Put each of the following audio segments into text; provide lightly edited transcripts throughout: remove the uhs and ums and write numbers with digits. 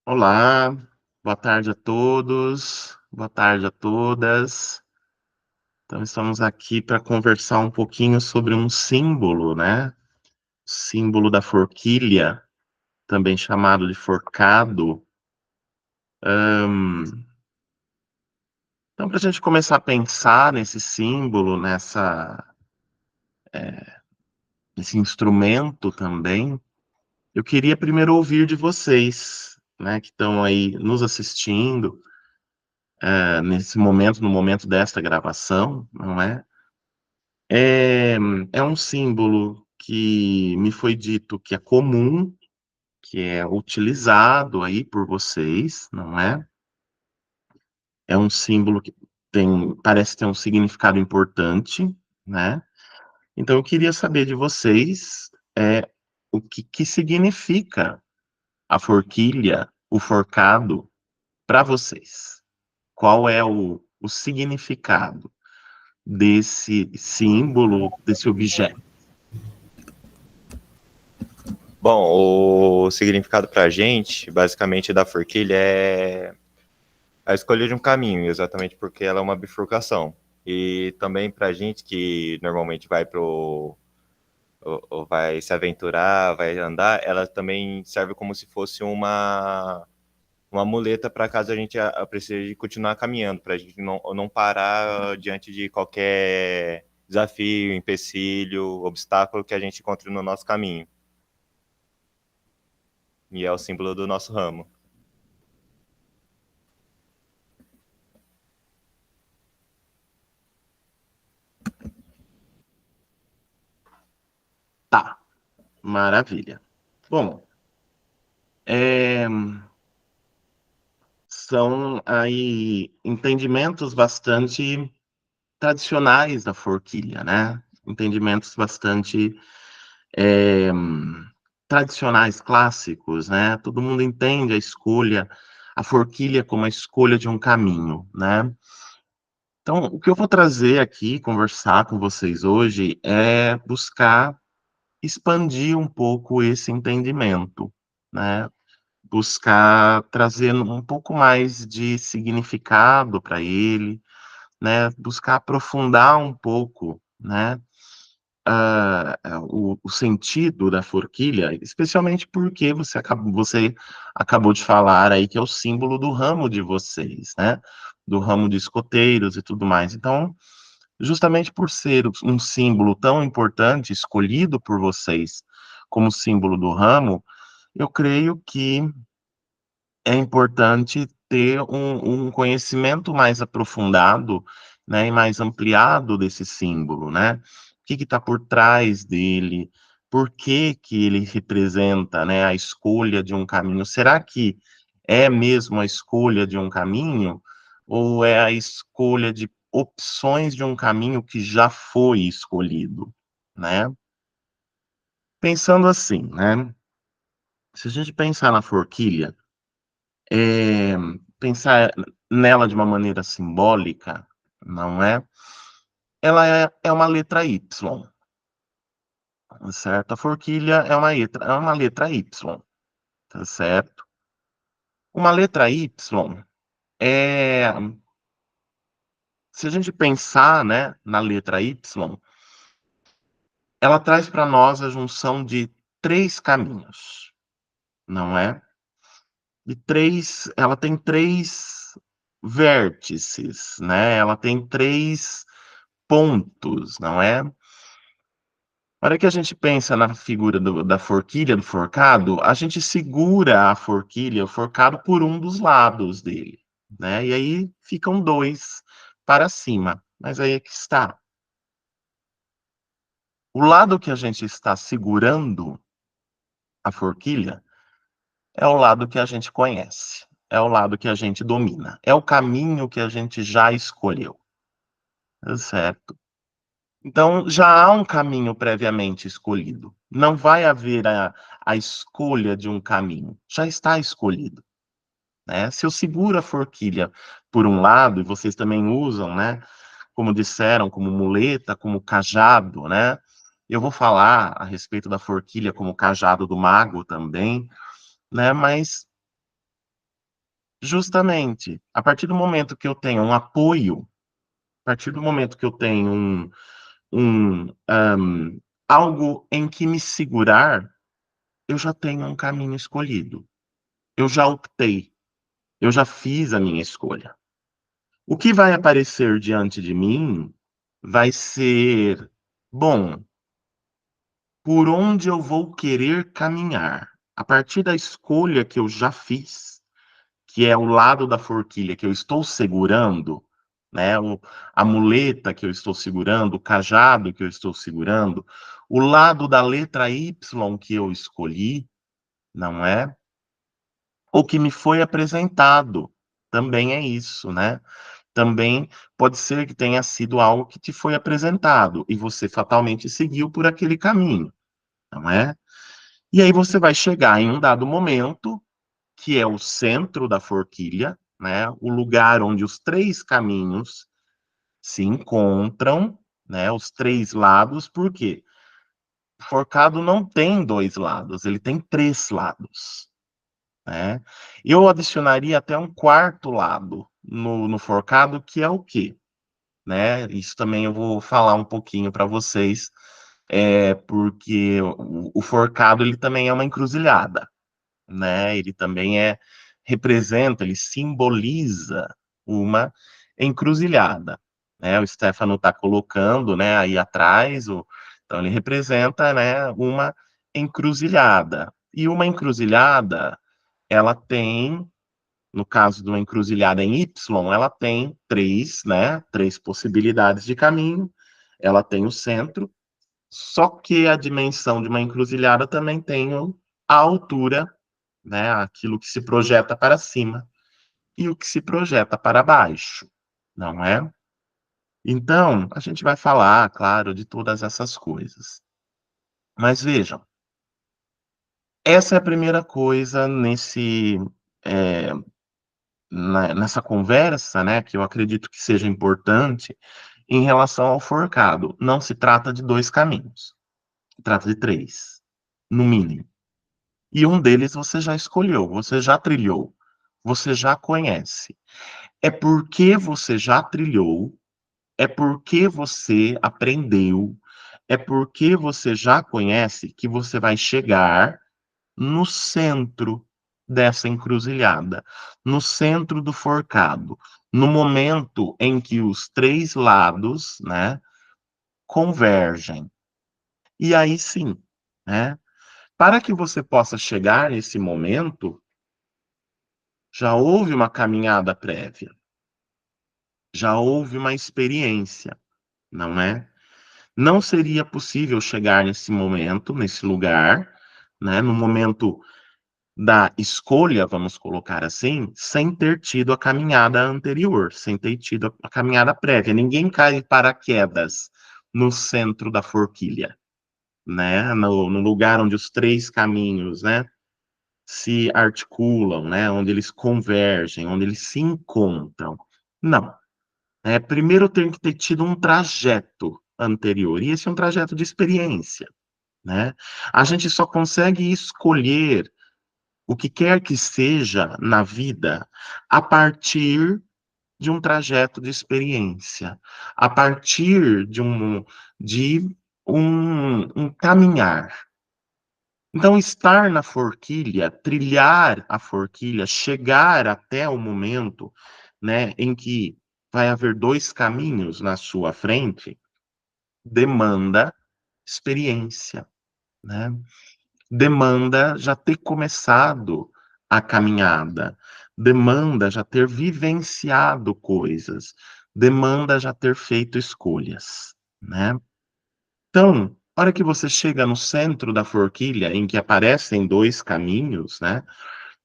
Olá, boa tarde a todos, boa tarde a todas. Então, estamos aqui para conversar um pouquinho sobre um símbolo, né? Símbolo da forquilha, também chamado de forcado. Então, para a gente começar a pensar nesse símbolo, nesse instrumento também, eu queria primeiro ouvir de vocês, né, que estão aí nos assistindo, nesse momento, no momento desta gravação, não é? É, é um símbolo que me foi dito que é comum, que é utilizado aí por vocês, não é? É um símbolo que parece ter um significado importante, né? Então eu queria saber de vocês, o que significa a forquilha, o forcado, para vocês. Qual é o significado desse símbolo, desse objeto? Bom, o significado para a gente, basicamente, da forquilha é a escolha de um caminho, exatamente porque ela é uma bifurcação. E também para a gente que normalmente vai se aventurar, vai andar, ela também serve como se fosse uma muleta para caso a gente precise continuar caminhando, para a gente não parar diante de qualquer desafio, empecilho, obstáculo que a gente encontre no nosso caminho. E é o símbolo do nosso ramo. Tá, maravilha. Bom, é, são aí entendimentos bastante tradicionais da forquilha, né? Entendimentos bastante é, tradicionais, clássicos, né? Todo mundo entende a forquilha como a escolha de um caminho, né? Então, o que eu vou trazer aqui, conversar com vocês hoje, é buscar expandir um pouco esse entendimento, né? Buscar trazer um pouco mais de significado para ele, né? Buscar aprofundar um pouco, né? O sentido da forquilha, especialmente porque você acabou de falar aí que é o símbolo do ramo de vocês, né? Do ramo de escoteiros e tudo mais. Então, justamente por ser um símbolo tão importante, escolhido por vocês como símbolo do ramo, eu creio que é importante ter um conhecimento mais aprofundado, né, e mais ampliado desse símbolo, né? O que está por trás dele? Por que que ele representa, né, a escolha de um caminho? Será que é mesmo a escolha de um caminho ou é a escolha de opções de um caminho que já foi escolhido, né? Pensando assim, né? Se a gente pensar na forquilha, eh, pensar nela de uma maneira simbólica, não é? Ela é uma letra Y, tá certo? A forquilha é uma letra Y, tá certo? Uma letra Y, é se a gente pensar, né, na letra Y, ela traz para nós a junção de 3 caminhos, não é? Ela tem 3 vértices, né, ela tem 3 pontos, não é? Na hora que a gente pensa na figura da forquilha, do forcado, a gente segura a forquilha, o forcado, por um dos lados dele, né? E aí ficam 2 para cima. Mas aí é que está. O lado que a gente está segurando a forquilha é o lado que a gente conhece, é o lado que a gente domina, é o caminho que a gente já escolheu, tá certo? Então, já há um caminho previamente escolhido. Não vai haver a escolha de um caminho. Já está escolhido, né? Se eu seguro a forquilha por um lado, e vocês também usam, né? Como disseram, como muleta, como cajado, né? Eu vou falar a respeito da forquilha como cajado do mago também, né? Mas justamente, a partir do momento que eu tenho um apoio, a partir do momento que eu tenho algo em que me segurar, eu já tenho um caminho escolhido. Eu já optei, eu já fiz a minha escolha. O que vai aparecer diante de mim vai ser, bom, por onde eu vou querer caminhar. A partir da escolha que eu já fiz, que é o lado da forquilha que eu estou segurando, né, a muleta que eu estou segurando, o cajado que eu estou segurando, o lado da letra Y que eu escolhi, não é? O que me foi apresentado também é isso, né? Também pode ser que tenha sido algo que te foi apresentado e você fatalmente seguiu por aquele caminho, não é? E aí você vai chegar em um dado momento, que é o centro da forquilha, né? O lugar onde os três caminhos se encontram, né? Os três lados, por quê? O forcado não tem dois lados, ele tem três lados, né? Eu adicionaria até um quarto lado no forcado, que é o quê? Né? Isso também eu vou falar um pouquinho para vocês, porque o forcado ele também é uma encruzilhada, né? Ele também representa, ele simboliza uma encruzilhada, né? O Stefano está colocando, né, aí atrás, então ele representa, né, uma encruzilhada. E uma encruzilhada, ela tem, no caso de uma encruzilhada em Y, ela tem três, né, três possibilidades de caminho. Ela tem o centro, só que a dimensão de uma encruzilhada também tem a altura, né, aquilo que se projeta para cima e o que se projeta para baixo, não é? Então, a gente vai falar, claro, de todas essas coisas. Mas vejam, essa é a primeira coisa é, nessa conversa, né, que eu acredito que seja importante em relação ao forcado. Não se trata de dois caminhos, se trata de três, no mínimo. E um deles você já escolheu, você já trilhou, você já conhece. É porque você já trilhou, é porque você aprendeu, é porque você já conhece que você vai chegar no centro dessa encruzilhada, no centro do forcado, no momento em que os três lados, né, convergem. E aí sim, né, para que você possa chegar nesse momento, já houve uma caminhada prévia, já houve uma experiência, não é? Não seria possível chegar nesse momento, nesse lugar, né, no momento da escolha, vamos colocar assim, sem ter tido a caminhada anterior, sem ter tido a caminhada prévia. Ninguém cai de paraquedas no centro da forquilha, né, no lugar onde os três caminhos, né, se articulam, né, onde eles convergem, onde eles se encontram. Não. Primeiro tem que ter tido um trajeto anterior, e esse é um trajeto de experiência, né? A gente só consegue escolher o que quer que seja na vida a partir de um trajeto de experiência, a partir de um caminhar. Então, estar na forquilha, trilhar a forquilha, chegar até o momento, né, em que vai haver dois caminhos na sua frente, demanda experiência, né? Demanda já ter começado a caminhada, demanda já ter vivenciado coisas, demanda já ter feito escolhas, né? Então, a hora que você chega no centro da forquilha, em que aparecem dois caminhos, né?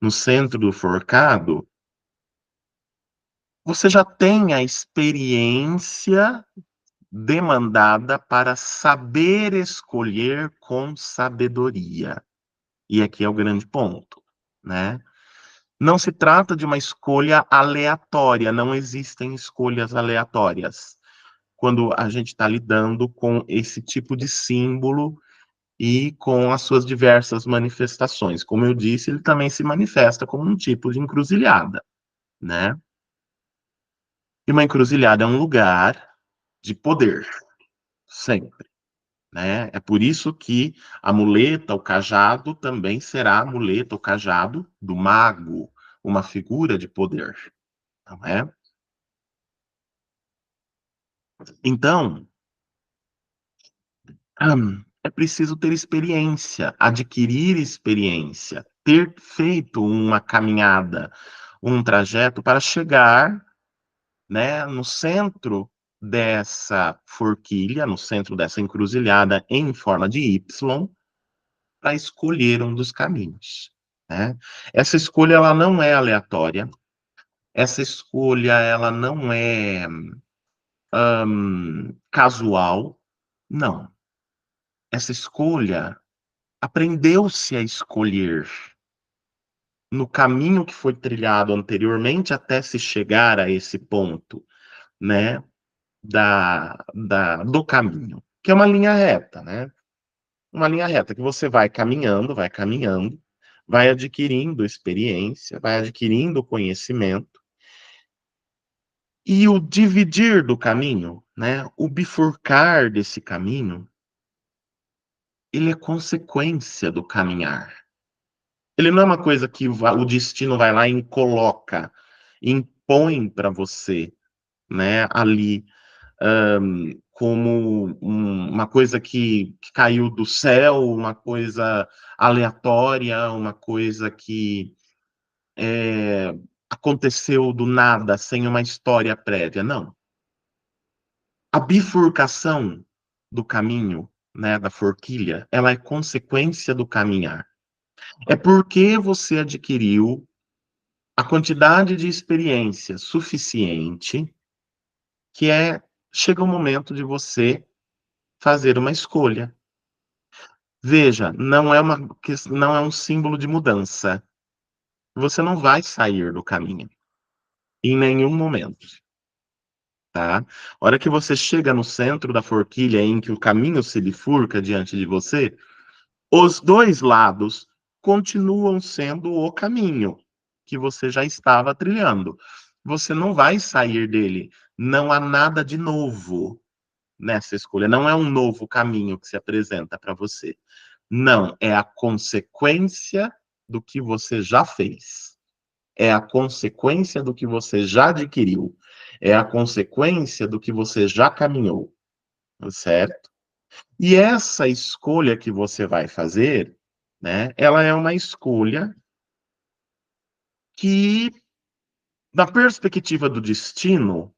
No centro do forcado, você já tem a experiência demandada para saber escolher com sabedoria. E aqui é o grande ponto, né? Não se trata de uma escolha aleatória, não existem escolhas aleatórias quando a gente está lidando com esse tipo de símbolo e com as suas diversas manifestações. Como eu disse, ele também se manifesta como um tipo de encruzilhada, né? E uma encruzilhada é um lugar de poder, sempre, né? É por isso que a muleta, o cajado, também será a muleta, o cajado do mago, uma figura de poder, não é? Então, é preciso ter experiência, adquirir experiência, ter feito uma caminhada, um trajeto para chegar, né, no centro dessa forquilha, no centro dessa encruzilhada em forma de Y, para escolher um dos caminhos, né? Essa escolha ela não é aleatória, essa escolha ela não é casual, não. Essa escolha aprendeu-se a escolher no caminho que foi trilhado anteriormente até se chegar a esse ponto, né, do caminho, que é uma linha reta, né? Uma linha reta que você vai caminhando, vai adquirindo experiência, vai adquirindo conhecimento, e o dividir do caminho, né, o bifurcar desse caminho, ele é consequência do caminhar. Ele não é uma coisa que o destino vai lá e coloca, impõe para você, né, ali, como uma coisa que caiu do céu, uma coisa aleatória, uma coisa que aconteceu do nada, sem uma história prévia. Não. A bifurcação do caminho, né, da forquilha, ela é consequência do caminhar. É porque você adquiriu a quantidade de experiência suficiente que chega o momento de você fazer uma escolha. Veja, não é um símbolo de mudança. Você não vai sair do caminho em nenhum momento, tá? A hora que você chega no centro da forquilha em que o caminho se bifurca diante de você, os dois lados continuam sendo o caminho que você já estava trilhando. Você não vai sair dele. Não há nada de novo nessa escolha. Não é um novo caminho que se apresenta para você. Não, é a consequência do que você já fez. É a consequência do que você já adquiriu. É a consequência do que você já caminhou, certo? E essa escolha que você vai fazer, né, ela é uma escolha que, na perspectiva do destino,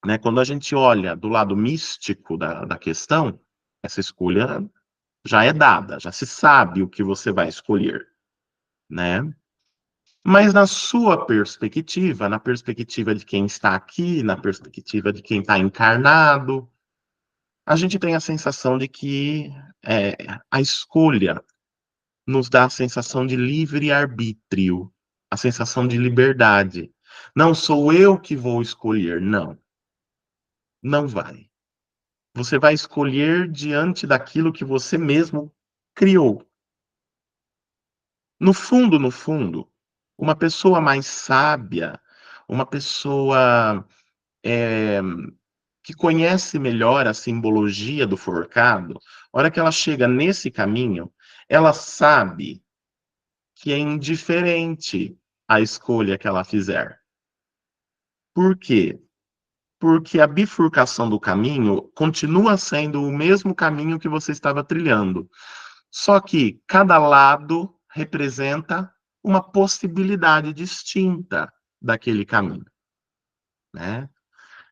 né, quando a gente olha do lado místico da questão, essa escolha já é dada, já se sabe o que você vai escolher, né? Mas na sua perspectiva, na perspectiva de quem está aqui, na perspectiva de quem está encarnado, a gente tem a sensação de que a escolha nos dá a sensação de livre-arbítrio, a sensação de liberdade. Não sou eu que vou escolher, não. Não vai. Você vai escolher diante daquilo que você mesmo criou. No fundo, uma pessoa mais sábia, uma pessoa eh, que conhece melhor a simbologia do forcado, a hora que ela chega nesse caminho, ela sabe que é indiferente a escolha que ela fizer. Por quê? Porque a bifurcação do caminho continua sendo o mesmo caminho que você estava trilhando. Só que cada lado representa uma possibilidade distinta daquele caminho, né?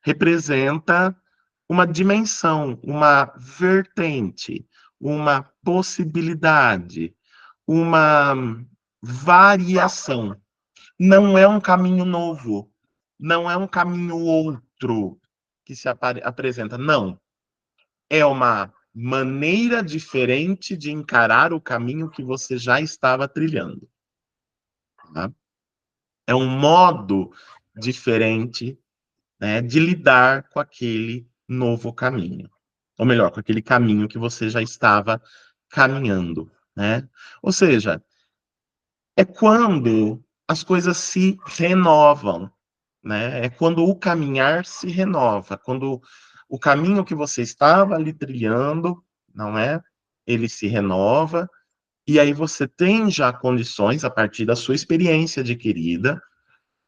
Representa uma dimensão, uma vertente, uma possibilidade, uma variação. Não é um caminho novo, não é um caminho outro que se apresenta, não. É uma maneira diferente de encarar o caminho que você já estava trilhando, tá? É um modo diferente, né, de lidar com aquele novo caminho. Ou melhor, com aquele caminho que você já estava caminhando, né? Ou seja, é quando as coisas se renovam, né? É quando o caminhar se renova, quando o caminho que você estava ali trilhando, não é? Ele se renova, e aí você tem já condições, a partir da sua experiência adquirida,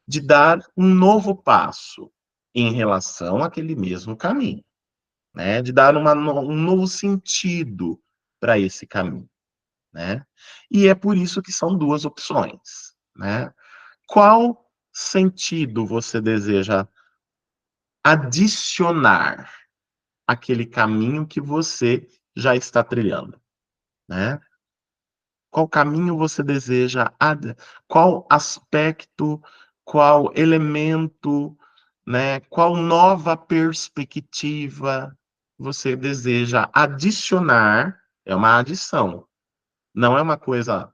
de dar um novo passo em relação àquele mesmo caminho, né? De dar um novo sentido para esse caminho, né? E é por isso que são duas opções, né? Qual sentido você deseja adicionar àquele caminho que você já está trilhando, né? Qual caminho você deseja, qual aspecto, qual elemento, né? Qual nova perspectiva você deseja adicionar? É uma adição, não é uma coisa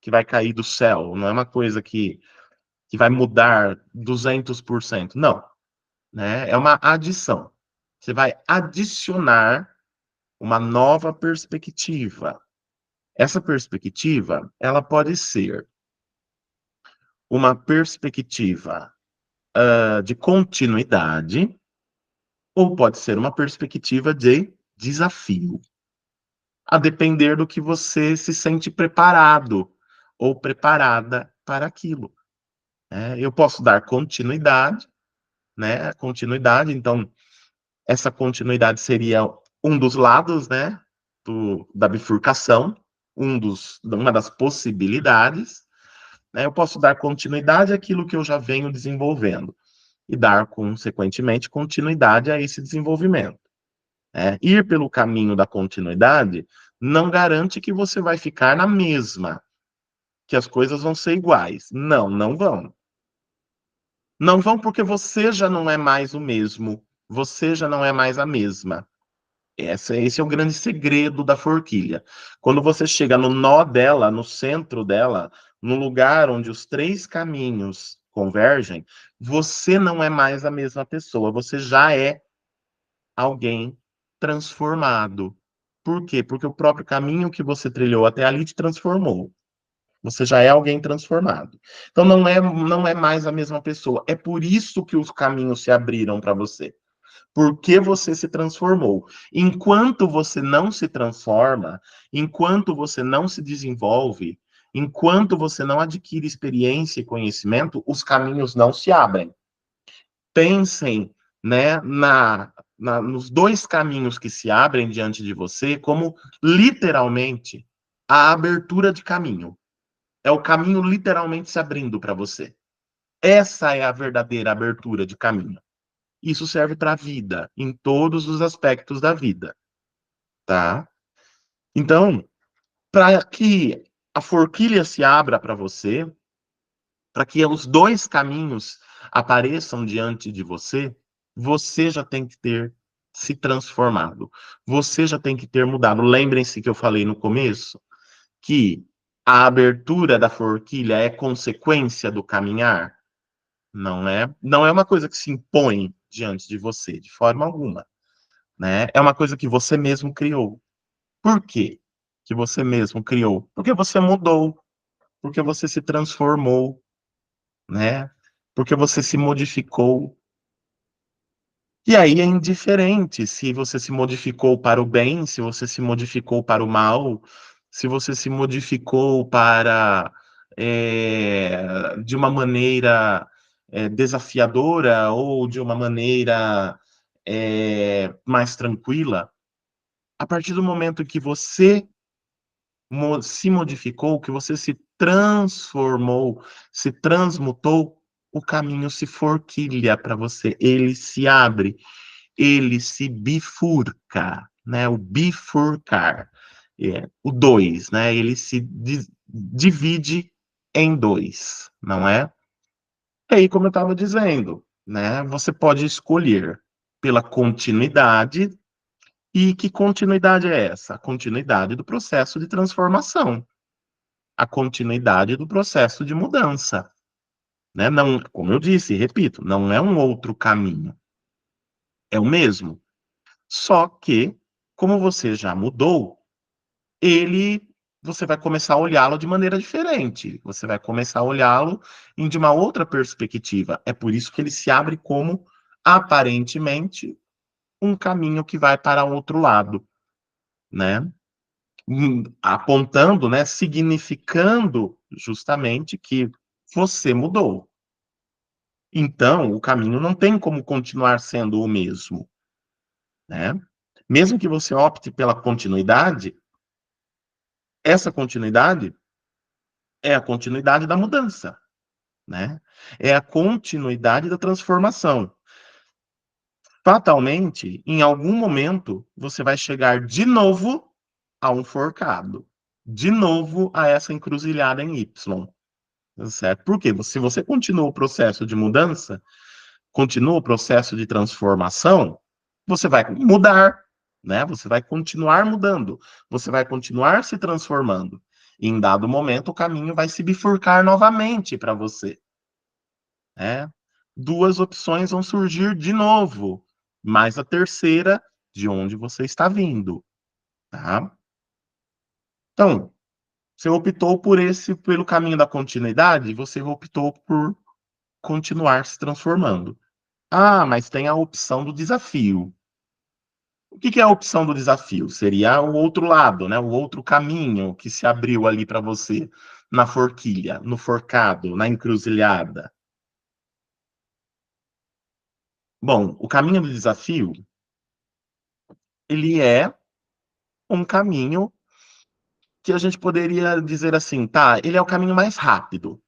que vai cair do céu, não é uma coisa que vai mudar 200%, não, né? É uma adição. Você vai adicionar uma nova perspectiva. Essa perspectiva, ela pode ser uma perspectiva de continuidade, ou pode ser uma perspectiva de desafio, a depender do que você se sente preparado ou preparada para aquilo, né? Eu posso dar continuidade, né? Continuidade, então, essa continuidade seria um dos lados, né? Da bifurcação, uma das possibilidades, né? Eu posso dar continuidade àquilo que eu já venho desenvolvendo e dar, consequentemente, continuidade a esse desenvolvimento, né? Ir pelo caminho da continuidade não garante que você vai ficar na mesma, que as coisas vão ser iguais. Não, não vão. Não vão porque você já não é mais o mesmo, você já não é mais a mesma. Esse é o grande segredo da forquilha. Quando você chega no nó dela, no centro dela, no lugar onde os três caminhos convergem, você não é mais a mesma pessoa, você já é alguém transformado. Por quê? Porque o próprio caminho que você trilhou até ali te transformou. Você já é alguém transformado. Então não é mais a mesma pessoa. É por isso que os caminhos se abriram para você, porque você se transformou. Enquanto você não se transforma, enquanto você não se desenvolve, enquanto você não adquire experiência e conhecimento, os caminhos não se abrem. Pensem, né, nos dois caminhos que se abrem diante de você como literalmente a abertura de caminho. É o caminho literalmente se abrindo para você. Essa é a verdadeira abertura de caminho. Isso serve para a vida, em todos os aspectos da vida, tá? Então, para que a forquilha se abra para você, para que os dois caminhos apareçam diante de você, você já tem que ter se transformado. Você já tem que ter mudado. Lembrem-se que eu falei no começo que a abertura da forquilha é consequência do caminhar. Não é uma coisa que se impõe diante de você, de forma alguma, né? É uma coisa que você mesmo criou. Por quê que você mesmo criou? Porque você mudou, porque você se transformou, né? Porque você se modificou. E aí é indiferente se você se modificou para o bem, se você se modificou para o mal, se você se modificou para de uma maneira desafiadora ou de uma maneira mais tranquila. A partir do momento que você se modificou, que você se transformou, se transmutou, o caminho se forquilha para você, ele se abre, ele se bifurca, né? O bifurcar, o dois, né? Ele se divide em dois, não é? E aí, como eu estava dizendo, né? Você pode escolher pela continuidade. E que continuidade é essa? A continuidade do processo de transformação, a continuidade do processo de mudança, né? Não, como eu disse, repito, não é um outro caminho, é o mesmo. Só que, como você já mudou, ele você vai começar a olhá-lo de maneira diferente. Você vai começar a olhá-lo de uma outra perspectiva. É por isso que ele se abre como, aparentemente, um caminho que vai para outro lado, né? Apontando, né, significando justamente que você mudou. Então, o caminho não tem como continuar sendo o mesmo, né? Mesmo que você opte pela continuidade, essa continuidade é a continuidade da mudança, né? É a continuidade da transformação. Fatalmente, em algum momento, você vai chegar de novo a um forcado, de novo a essa encruzilhada em Y, certo? Porque se você continua o processo de mudança, continua o processo de transformação, você vai mudar, né? Você vai continuar mudando, você vai continuar se transformando. E em dado momento, o caminho vai se bifurcar novamente para você, né? Duas opções vão surgir de novo, mais a terceira de onde você está vindo, tá? Então, você optou pelo caminho da continuidade, você optou por continuar se transformando. Ah, mas tem a opção do desafio. O que é a opção do desafio? Seria o outro lado, né? O outro caminho que se abriu ali para você na forquilha, no forcado, na encruzilhada. Bom, o caminho do desafio, ele é um caminho que a gente poderia dizer assim, tá, ele é o caminho mais rápido.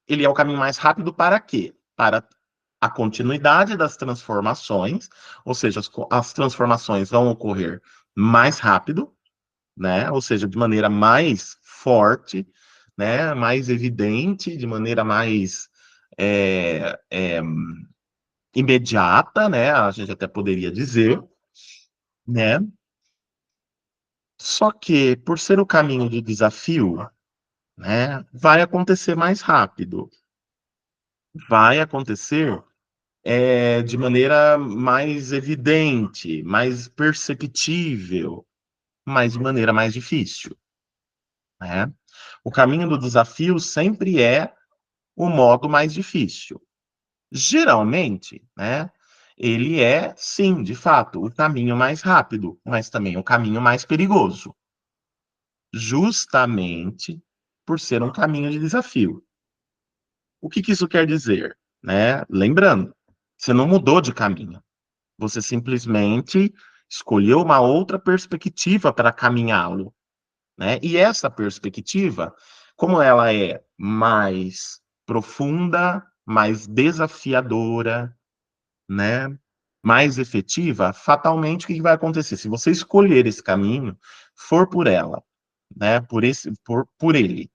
Ele é o caminho mais rápido para quê? Para a continuidade das transformações, ou seja, as transformações vão ocorrer mais rápido, né? Ou seja, de maneira mais forte, né? Mais evidente, de maneira mais é, é, imediata, né? A gente até poderia dizer, né? Só que, por ser o caminho do desafio, né? Vai acontecer mais rápido, vai acontecer de maneira mais evidente, mais perceptível, mas de maneira mais difícil, né? O caminho do desafio sempre é o modo mais difícil. Geralmente, né? Ele é, sim, de fato, o caminho mais rápido, mas também o caminho mais perigoso, justamente por ser um caminho de desafio. O que isso quer dizer? Né? Lembrando, você não mudou de caminho. Você simplesmente escolheu uma outra perspectiva para caminhá-lo, né? E essa perspectiva, como ela é mais profunda, mais desafiadora, né? Mais efetiva, fatalmente o que vai acontecer? Se você escolher esse caminho, for por ela, né? Por ele,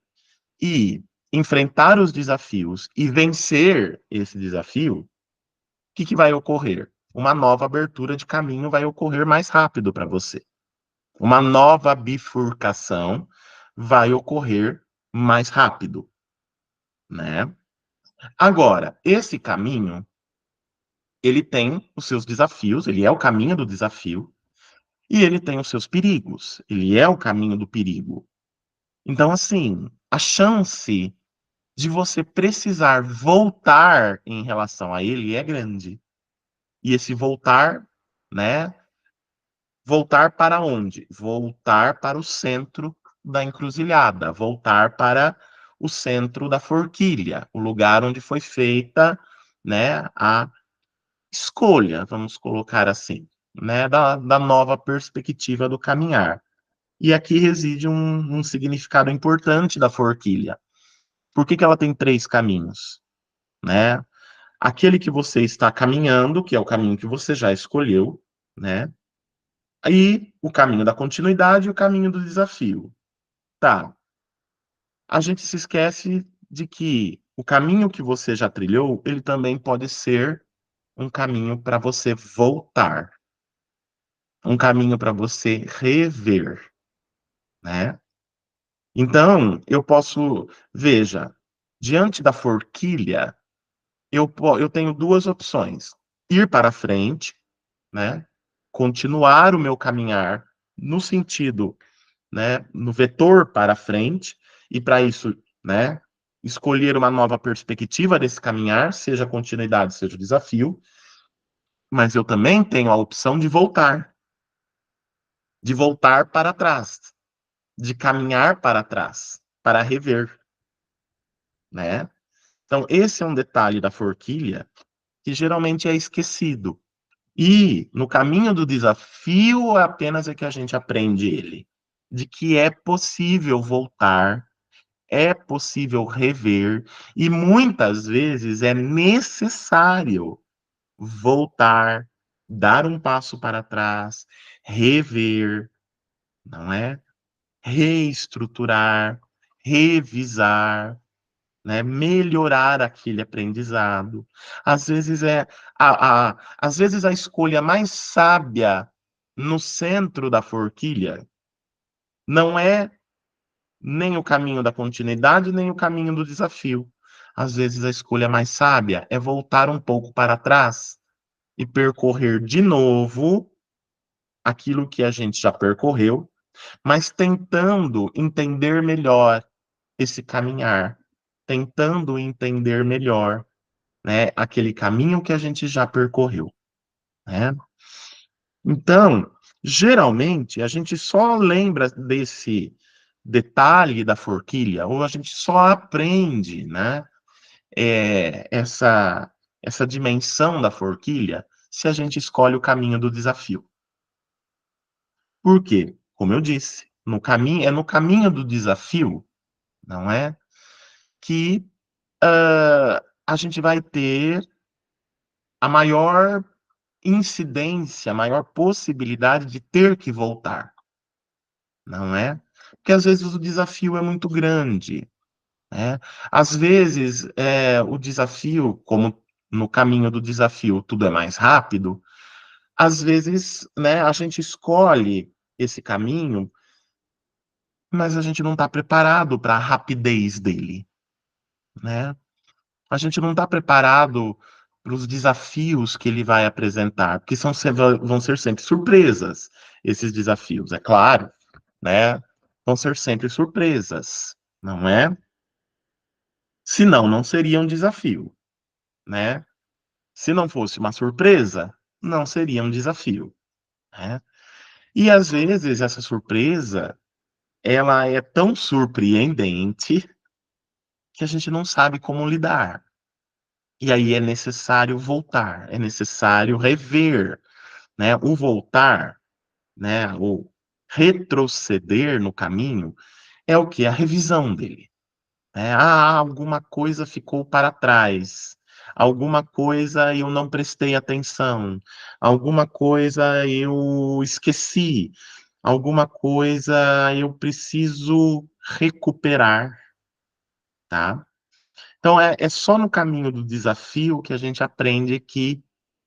e enfrentar os desafios e vencer esse desafio, o que vai ocorrer? Uma nova abertura de caminho vai ocorrer mais rápido para você. Uma nova bifurcação vai ocorrer mais rápido, né? Agora, esse caminho, ele tem os seus desafios, ele é o caminho do desafio, e ele tem os seus perigos, ele é o caminho do perigo. Então, assim, a chance de você precisar voltar em relação a ele é grande. E esse voltar, né? Voltar para onde? Voltar para o centro da encruzilhada, voltar para o centro da forquilha, o lugar onde foi feita, né, a escolha, vamos colocar assim, né, da nova perspectiva do caminhar. E aqui reside um significado importante da forquilha. Por que ela tem três caminhos, né? Aquele que você está caminhando, que é o caminho que você já escolheu, né? Aí o caminho da continuidade e o caminho do desafio. Tá. A gente se esquece de que o caminho que você já trilhou, ele também pode ser um caminho para você voltar, um caminho para você rever, né? Então, eu posso, veja, diante da forquilha, eu tenho duas opções: ir para frente, né? Continuar o meu caminhar no sentido né, no vetor para frente, e para isso, né, escolher uma nova perspectiva desse caminhar, seja a continuidade, seja o desafio, mas eu também tenho a opção de voltar para trás, de caminhar para trás, para rever, né? Então, esse é um detalhe da forquilha que geralmente é esquecido. E no caminho do desafio apenas é que a gente aprende ele, de que é possível voltar, é possível rever e muitas vezes é necessário voltar, dar um passo para trás, rever, não é? Reestruturar, revisar, né? Melhorar aquele aprendizado. Às vezes às vezes a escolha mais sábia no centro da forquilha não é nem o caminho da continuidade, nem o caminho do desafio. Às vezes a escolha mais sábia é voltar um pouco para trás e percorrer de novo aquilo que a gente já percorreu, mas tentando entender melhor esse caminhar, tentando entender melhor, né, aquele caminho que a gente já percorreu, né? Então, geralmente, a gente só lembra desse detalhe da forquilha, ou a gente só aprende, né, essa dimensão da forquilha, se a gente escolhe o caminho do desafio. Por quê? Como eu disse, no caminho do desafio, não é, que a gente vai ter a maior incidência, a maior possibilidade de ter que voltar, não é? Porque às vezes o desafio é muito grande, né? Às vezes, o desafio, como no caminho do desafio tudo é mais rápido, às vezes, né, a gente escolhe esse caminho, mas a gente não está preparado para a rapidez dele, né? A gente não está preparado para os desafios que ele vai apresentar, porque vão ser sempre surpresas, esses desafios, é claro, né? Vão ser sempre surpresas, não é? Senão, não seria um desafio, né? Se não fosse uma surpresa, não seria um desafio, né? E às vezes essa surpresa, ela é tão surpreendente que a gente não sabe como lidar. E aí é necessário voltar, é necessário rever, né? O voltar, né? O retroceder no caminho é o que? A revisão dele. Né? Ah, alguma coisa ficou para trás, alguma coisa eu não prestei atenção, alguma coisa eu esqueci, alguma coisa eu preciso recuperar, tá? Então é só no caminho do desafio que a gente aprende que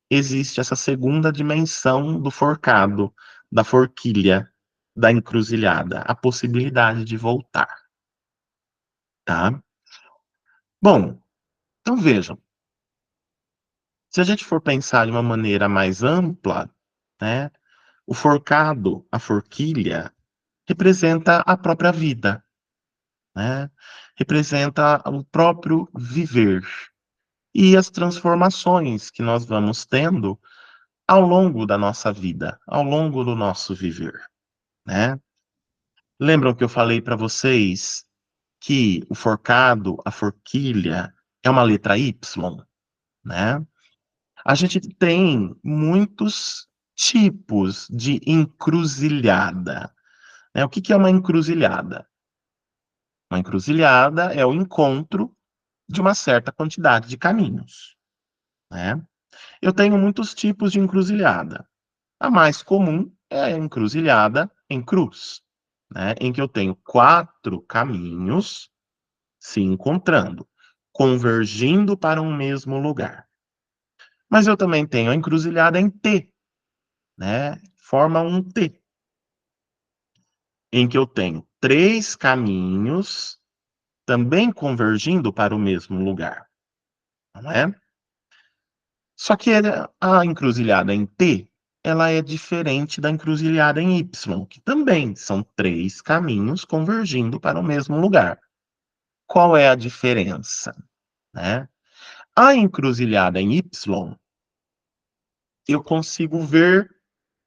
existe essa segunda dimensão do forcado, da forquilha, da encruzilhada, a possibilidade de voltar, tá? Bom, então vejam, se a gente for pensar de uma maneira mais ampla, né, o forcado, a forquilha, representa a própria vida, né? Representa o próprio viver e as transformações que nós vamos tendo ao longo da nossa vida, ao longo do nosso viver, né? Lembram que eu falei para vocês que o forcado, a forquilha, é uma letra Y, né? A gente tem muitos tipos de encruzilhada, né? O que que é uma encruzilhada? Uma encruzilhada é o encontro de uma certa quantidade de caminhos, né? Eu tenho muitos tipos de encruzilhada. A mais comum é a encruzilhada em cruz, né? Em que eu tenho 4 caminhos se encontrando, convergindo para um mesmo lugar. Mas eu também tenho a encruzilhada em T, né? Forma um T, em que eu tenho 3 caminhos também convergindo para o mesmo lugar, não é? Só que a encruzilhada em T, ela é diferente da encruzilhada em Y, que também são três caminhos convergindo para o mesmo lugar. Qual é a diferença, né? A encruzilhada em Y, eu consigo ver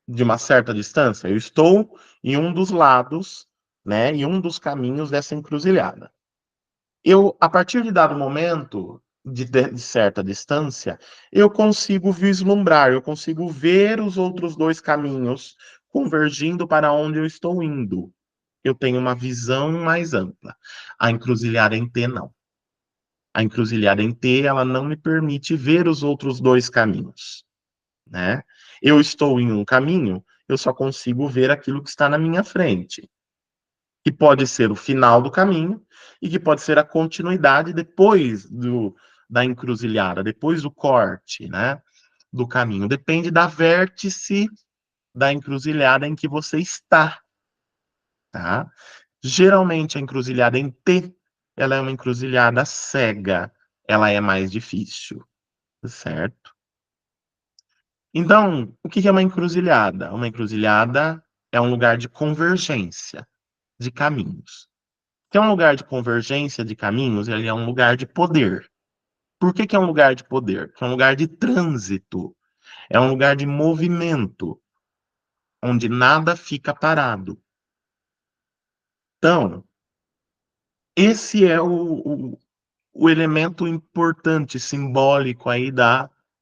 de uma certa distância. Eu estou em um dos lados, né, em um dos caminhos dessa encruzilhada. Eu, a partir de dado momento, de certa distância, eu consigo vislumbrar, eu consigo ver os outros dois caminhos convergindo para onde eu estou indo. Eu tenho uma visão mais ampla. A encruzilhada em T, não. A encruzilhada em T, ela não me permite ver os outros dois caminhos, né? Eu estou em um caminho, eu só consigo ver aquilo que está na minha frente, que pode ser o final do caminho e que pode ser a continuidade depois da encruzilhada, depois do corte, né, do caminho. Depende da vértice da encruzilhada em que você está, tá? Geralmente a encruzilhada em T, ela é uma encruzilhada cega, ela é mais difícil, certo? Então, o que é uma encruzilhada? Uma encruzilhada é um lugar de convergência de caminhos. Que é um lugar de convergência de caminhos, ele é um lugar de poder. Por que é um lugar de poder? Porque é um lugar de trânsito, é um lugar de movimento, onde nada fica parado. Então, esse é o elemento importante, simbólico aí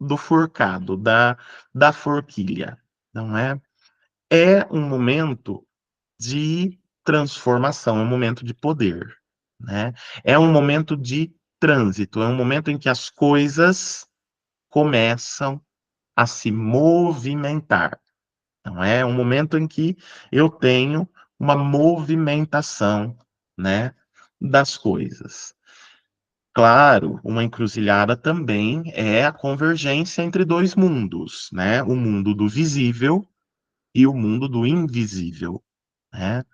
do forcado, da forquilha, não é? É um momento de transformação, é um momento de poder, né? É um momento de trânsito, é um momento em que as coisas começam a se movimentar, não é? É um momento em que eu tenho uma movimentação, né, das coisas. Claro, uma encruzilhada também é a convergência entre dois mundos, né? O mundo do visível e o mundo do invisível, né?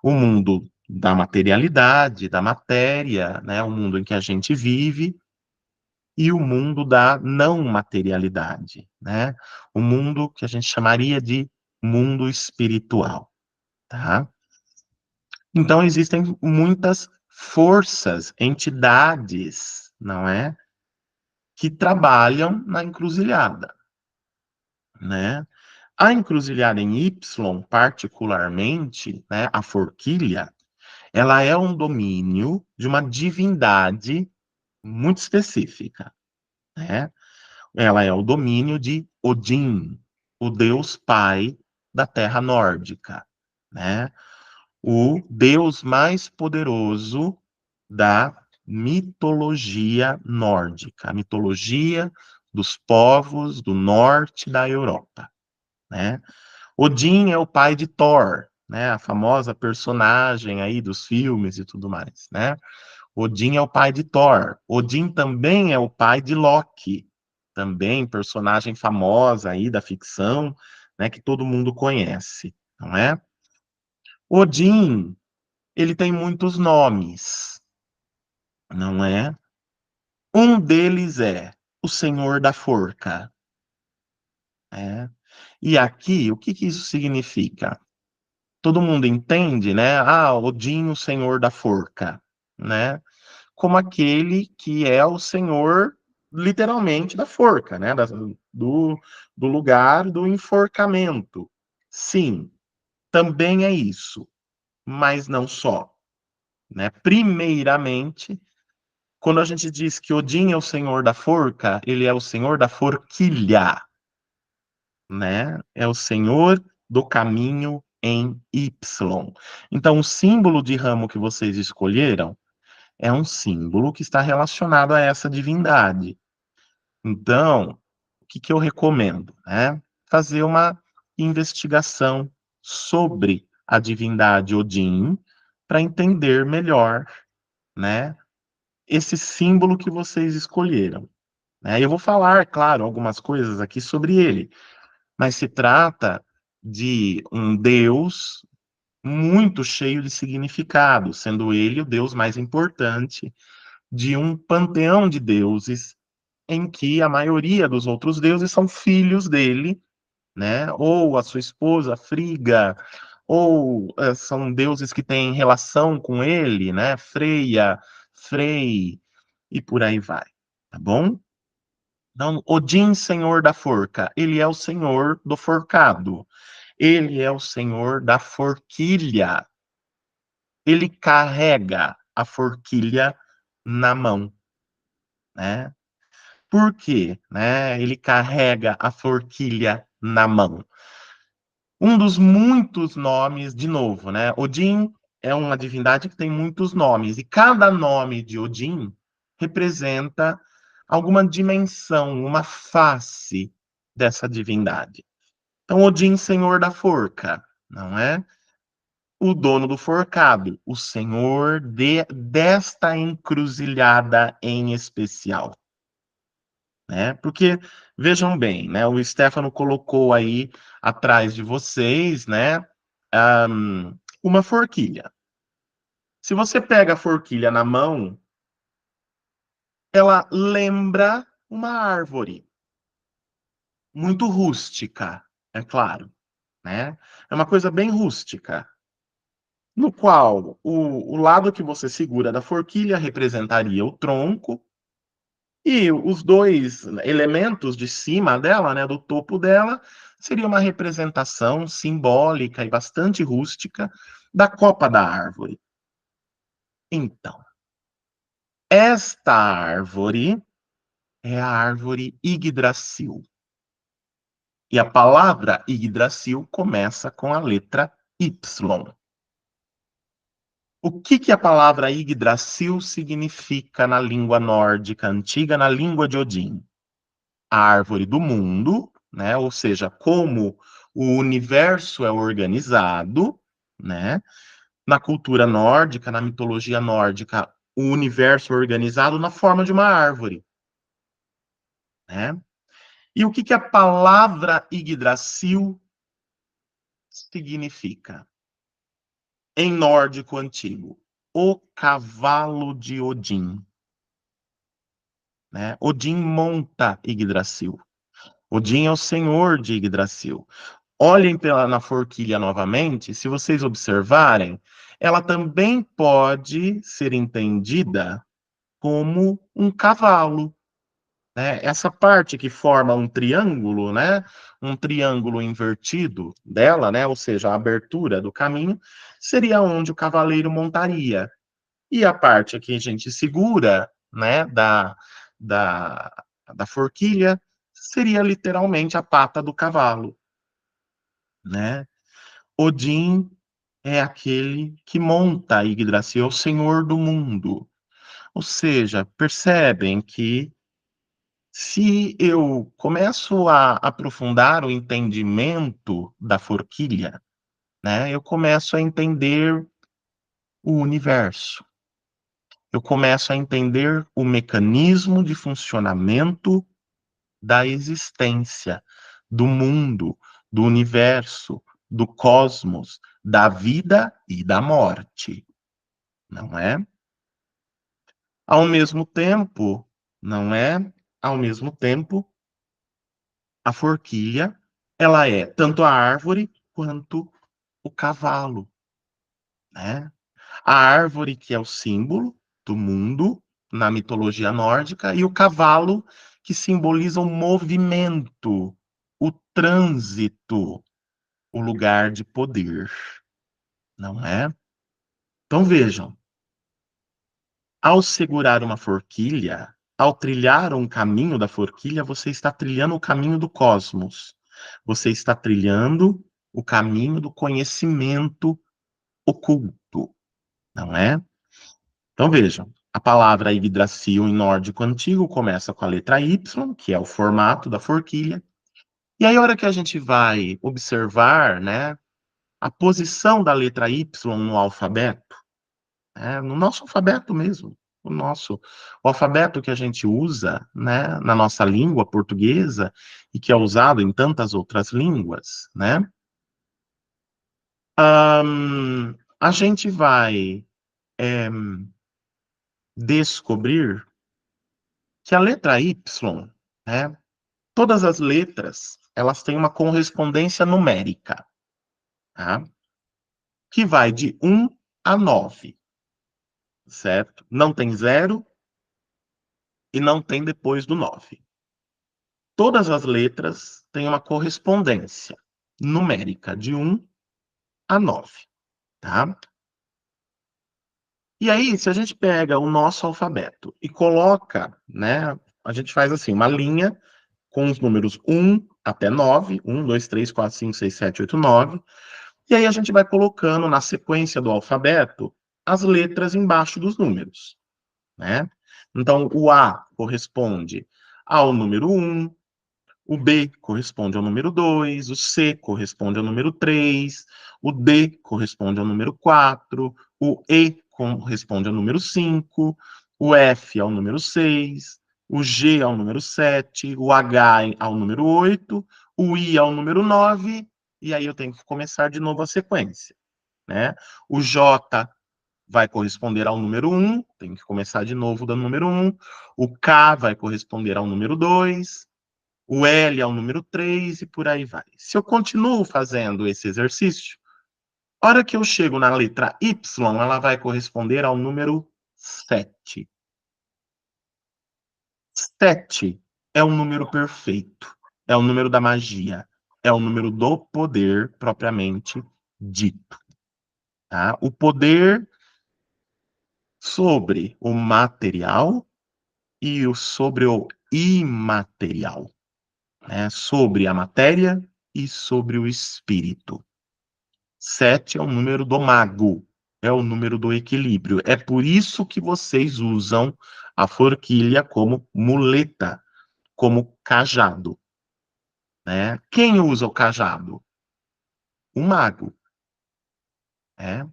O mundo da materialidade, da matéria, né? O mundo em que a gente vive e o mundo da não materialidade, né? O mundo que a gente chamaria de mundo espiritual, tá? Então existem muitas forças, entidades, não é? Que trabalham na encruzilhada, né? A encruzilhada em Y, particularmente, né, a forquilha, ela é um domínio de uma divindade muito específica, né? Ela é o domínio de Odin, o deus pai da terra nórdica, né? O deus mais poderoso da mitologia nórdica, a mitologia dos povos do norte da Europa, né? Odin é o pai de Thor, né? A famosa personagem aí dos filmes e tudo mais, né? Odin é o pai de Thor. Odin também é o pai de Loki, também personagem famosa aí da ficção, né, que todo mundo conhece, não é? Odin, ele tem muitos nomes, não é? Um deles é o Senhor da Forca, né? E aqui, o que que isso significa? Todo mundo entende, né? Ah, Odin, o Senhor da Forca, né? Como aquele que é o senhor, literalmente, da forca, né? Do lugar do enforcamento. Sim, também é isso, mas não só, né? Primeiramente, quando a gente diz que Odin é o senhor da forca, ele é o senhor da forquilha, né? É o senhor do caminho em Y. Então, o símbolo de ramo que vocês escolheram é um símbolo que está relacionado a essa divindade. Então, o que que eu recomendo, né? Fazer uma investigação sobre a divindade Odin para entender melhor, né, esse símbolo que vocês escolheram, né? Eu vou falar, claro, algumas coisas aqui sobre ele, mas se trata de um deus muito cheio de significado, sendo ele o deus mais importante de um panteão de deuses em que a maioria dos outros deuses são filhos dele, né? Ou a sua esposa, Friga, ou são deuses que têm relação com ele, né? Freia, Frei, e por aí vai, tá bom? Então, Odin, senhor da forca, ele é o senhor do forcado. Ele é o senhor da forquilha. Ele carrega a forquilha na mão, né? Por quê, né? Ele carrega a forquilha na mão. Um dos muitos nomes, de novo, né? Odin é uma divindade que tem muitos nomes, e cada nome de Odin representa alguma dimensão, uma face dessa divindade. Então, Odin, senhor da forca, não é? O dono do forcado, o senhor desta encruzilhada em especial, né? Porque vejam bem, né? O Stefano colocou aí atrás de vocês, né? Uma forquilha. Se você pega a forquilha na mão, ela lembra uma árvore, muito rústica, é claro, né? É uma coisa bem rústica, no qual o lado que você segura da forquilha representaria o tronco, e os dois elementos de cima dela, né, do topo dela, seria uma representação simbólica e bastante rústica da copa da árvore. Então, esta árvore é a árvore Yggdrasil. E a palavra Yggdrasil começa com a letra Y. O que que a palavra Yggdrasil significa na língua nórdica antiga, na língua de Odin? A árvore do mundo, né? Ou seja, como o universo é organizado, né? Na cultura nórdica, na mitologia nórdica, o universo é organizado na forma de uma árvore, né? E o que que a palavra Yggdrasil significa? Em nórdico antigo, o cavalo de Odin, né? Odin monta Yggdrasil. Odin é o senhor de Yggdrasil. Olhem na forquilha novamente, se vocês observarem, ela também pode ser entendida como um cavalo, né? Essa parte que forma um triângulo, né? Um triângulo invertido dela, né? Ou seja, a abertura do caminho, seria onde o cavaleiro montaria. E a parte que a gente segura, né? Da, da forquilha, seria literalmente a pata do cavalo, né? Odin é aquele que monta Yggdrasil, é o senhor do mundo. Ou seja, percebem que se eu começo a aprofundar o entendimento da forquilha, né, eu começo a entender o universo. Eu começo a entender o mecanismo de funcionamento da existência, do mundo, do universo, do cosmos, da vida e da morte, não é? Ao mesmo tempo, não é? Ao mesmo tempo, a forquilha, ela é tanto a árvore quanto o cavalo, né? A árvore que é o símbolo do mundo na mitologia nórdica e o cavalo que simboliza o movimento, o trânsito, o lugar de poder, não é? Então vejam, ao segurar uma forquilha, ao trilhar um caminho da forquilha, você está trilhando o caminho do cosmos. Você está trilhando o caminho do conhecimento oculto, não é? Então vejam, a palavra Yggdrasil em nórdico antigo começa com a letra Y, que é o formato da forquilha. E aí, a hora que a gente vai observar, né, a posição da letra Y no alfabeto, no nosso alfabeto mesmo, o alfabeto que a gente usa, né, na nossa língua portuguesa e que é usado em tantas outras línguas, né? A gente vai descobrir que a letra Y, né, todas as letras elas têm uma correspondência numérica, tá? Que vai de 1 a 9, certo? Não tem 0 e não tem depois do 9. Todas as letras têm uma correspondência numérica de 1 a 9, tá? E aí, se a gente pega o nosso alfabeto e coloca, né, a gente faz assim, uma linha com os números 1 até 9, 1, 2, 3, 4, 5, 6, 7, 8, 9, e aí a gente vai colocando na sequência do alfabeto as letras embaixo dos números, né? Então, o A corresponde ao número 1, o B corresponde ao número 2, o C corresponde ao número 3, o D corresponde ao número 4, o E corresponde ao número 5, o F ao número 6, o G ao número 7, o H ao número 8, o I ao número 9, e aí eu tenho que começar de novo a sequência, né? O J vai corresponder ao número 1, tem que começar de novo do número 1, o K vai corresponder ao número 2, o L é o número 3 e por aí vai. Se eu continuo fazendo esse exercício, a hora que eu chego na letra Y, ela vai corresponder ao número 7. 7 é o número perfeito, é o número da magia, é o número do poder propriamente dito. Tá? O poder sobre o material e sobre o imaterial, né? Sobre a matéria e sobre o espírito. 7 é o número do mago, é o número do equilíbrio. É por isso que vocês usam a forquilha como muleta, como cajado, né? Quem usa o cajado? O mago, né?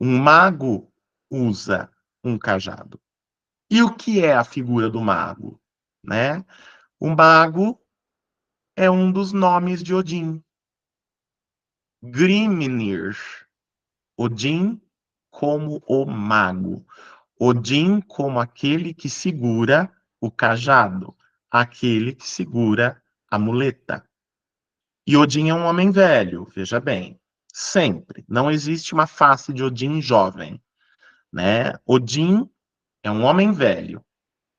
Um mago usa um cajado. E o que é a figura do mago, né? O mago é um dos nomes de Odin. Grimnir, Odin como o mago. Odin como aquele que segura o cajado, aquele que segura a muleta. E Odin é um homem velho, veja bem, sempre. Não existe uma face de Odin jovem, né? Odin é um homem velho.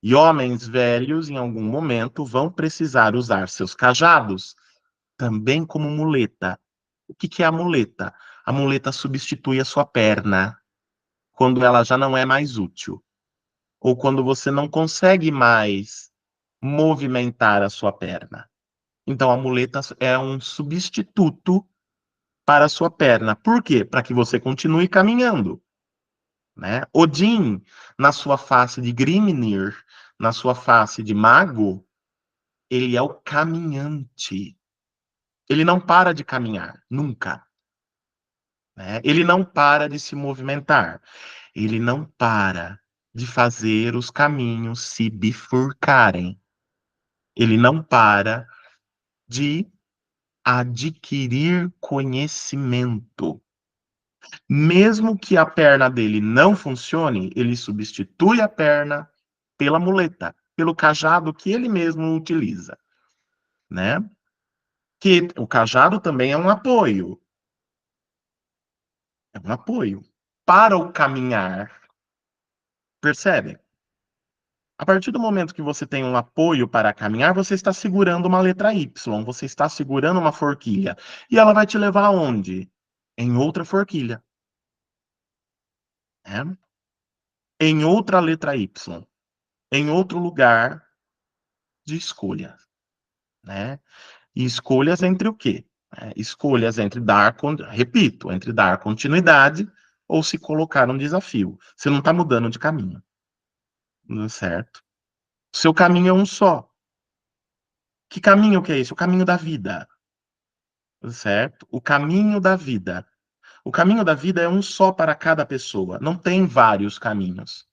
E homens velhos, em algum momento, vão precisar usar seus cajados também como muleta. O que que é a muleta? A muleta substitui a sua perna quando ela já não é mais útil, ou quando você não consegue mais movimentar a sua perna. Então, a muleta é um substituto para a sua perna. Por quê? Para que você continue caminhando, né? Odin, na sua face de Grimnir, na sua face de mago, ele é o caminhante. Ele não para de caminhar, nunca, né? Ele não para de se movimentar. Ele não para de fazer os caminhos se bifurcarem. Ele não para de adquirir conhecimento. Mesmo que a perna dele não funcione, ele substitui a perna pela muleta, pelo cajado que ele mesmo utiliza, né? Que o cajado também é um apoio para o caminhar, percebe? A partir do momento que você tem um apoio para caminhar, você está segurando uma letra Y, você está segurando uma forquilha. E ela vai te levar aonde? Em outra forquilha, né? Em outra letra Y, em outro lugar de escolha, né? E escolhas entre o quê? Escolhas entre repito, entre dar continuidade ou se colocar um desafio. Você não está mudando de caminho, certo? O seu caminho é um só. Que caminho que é esse? O caminho da vida, certo? O caminho da vida. O caminho da vida é um só para cada pessoa. Não tem vários caminhos.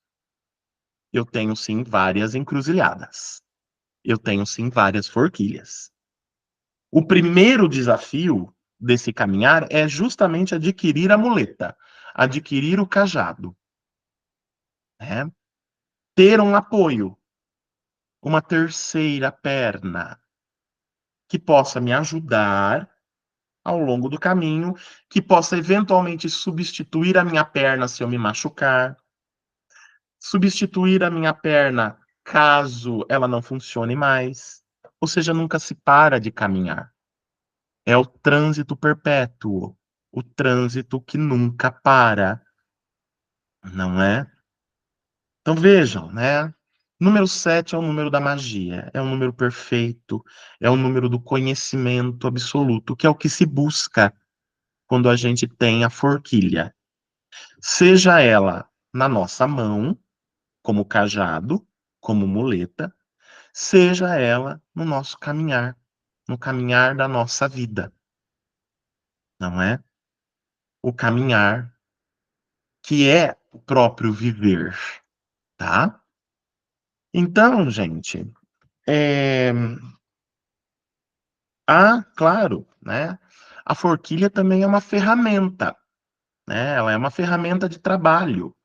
Eu tenho sim várias encruzilhadas. Eu tenho sim várias forquilhas. O primeiro desafio desse caminhar é justamente adquirir a muleta, adquirir o cajado, né? Ter um apoio, uma terceira perna, que possa me ajudar ao longo do caminho, que possa eventualmente substituir a minha perna se eu me machucar, substituir a minha perna caso ela não funcione mais. Ou seja, nunca se para de caminhar. É o trânsito perpétuo, o trânsito que nunca para, não é? Então vejam, né? Número 7 é o número da magia, é o número perfeito, é o número do conhecimento absoluto, que é o que se busca quando a gente tem a forquilha. Seja ela na nossa mão, como cajado, como muleta, seja ela no nosso caminhar, no caminhar da nossa vida, não é? O caminhar que é o próprio viver, tá? Então, gente, é... claro, né? A forquilha também é uma ferramenta, né? Ela é uma ferramenta de trabalho.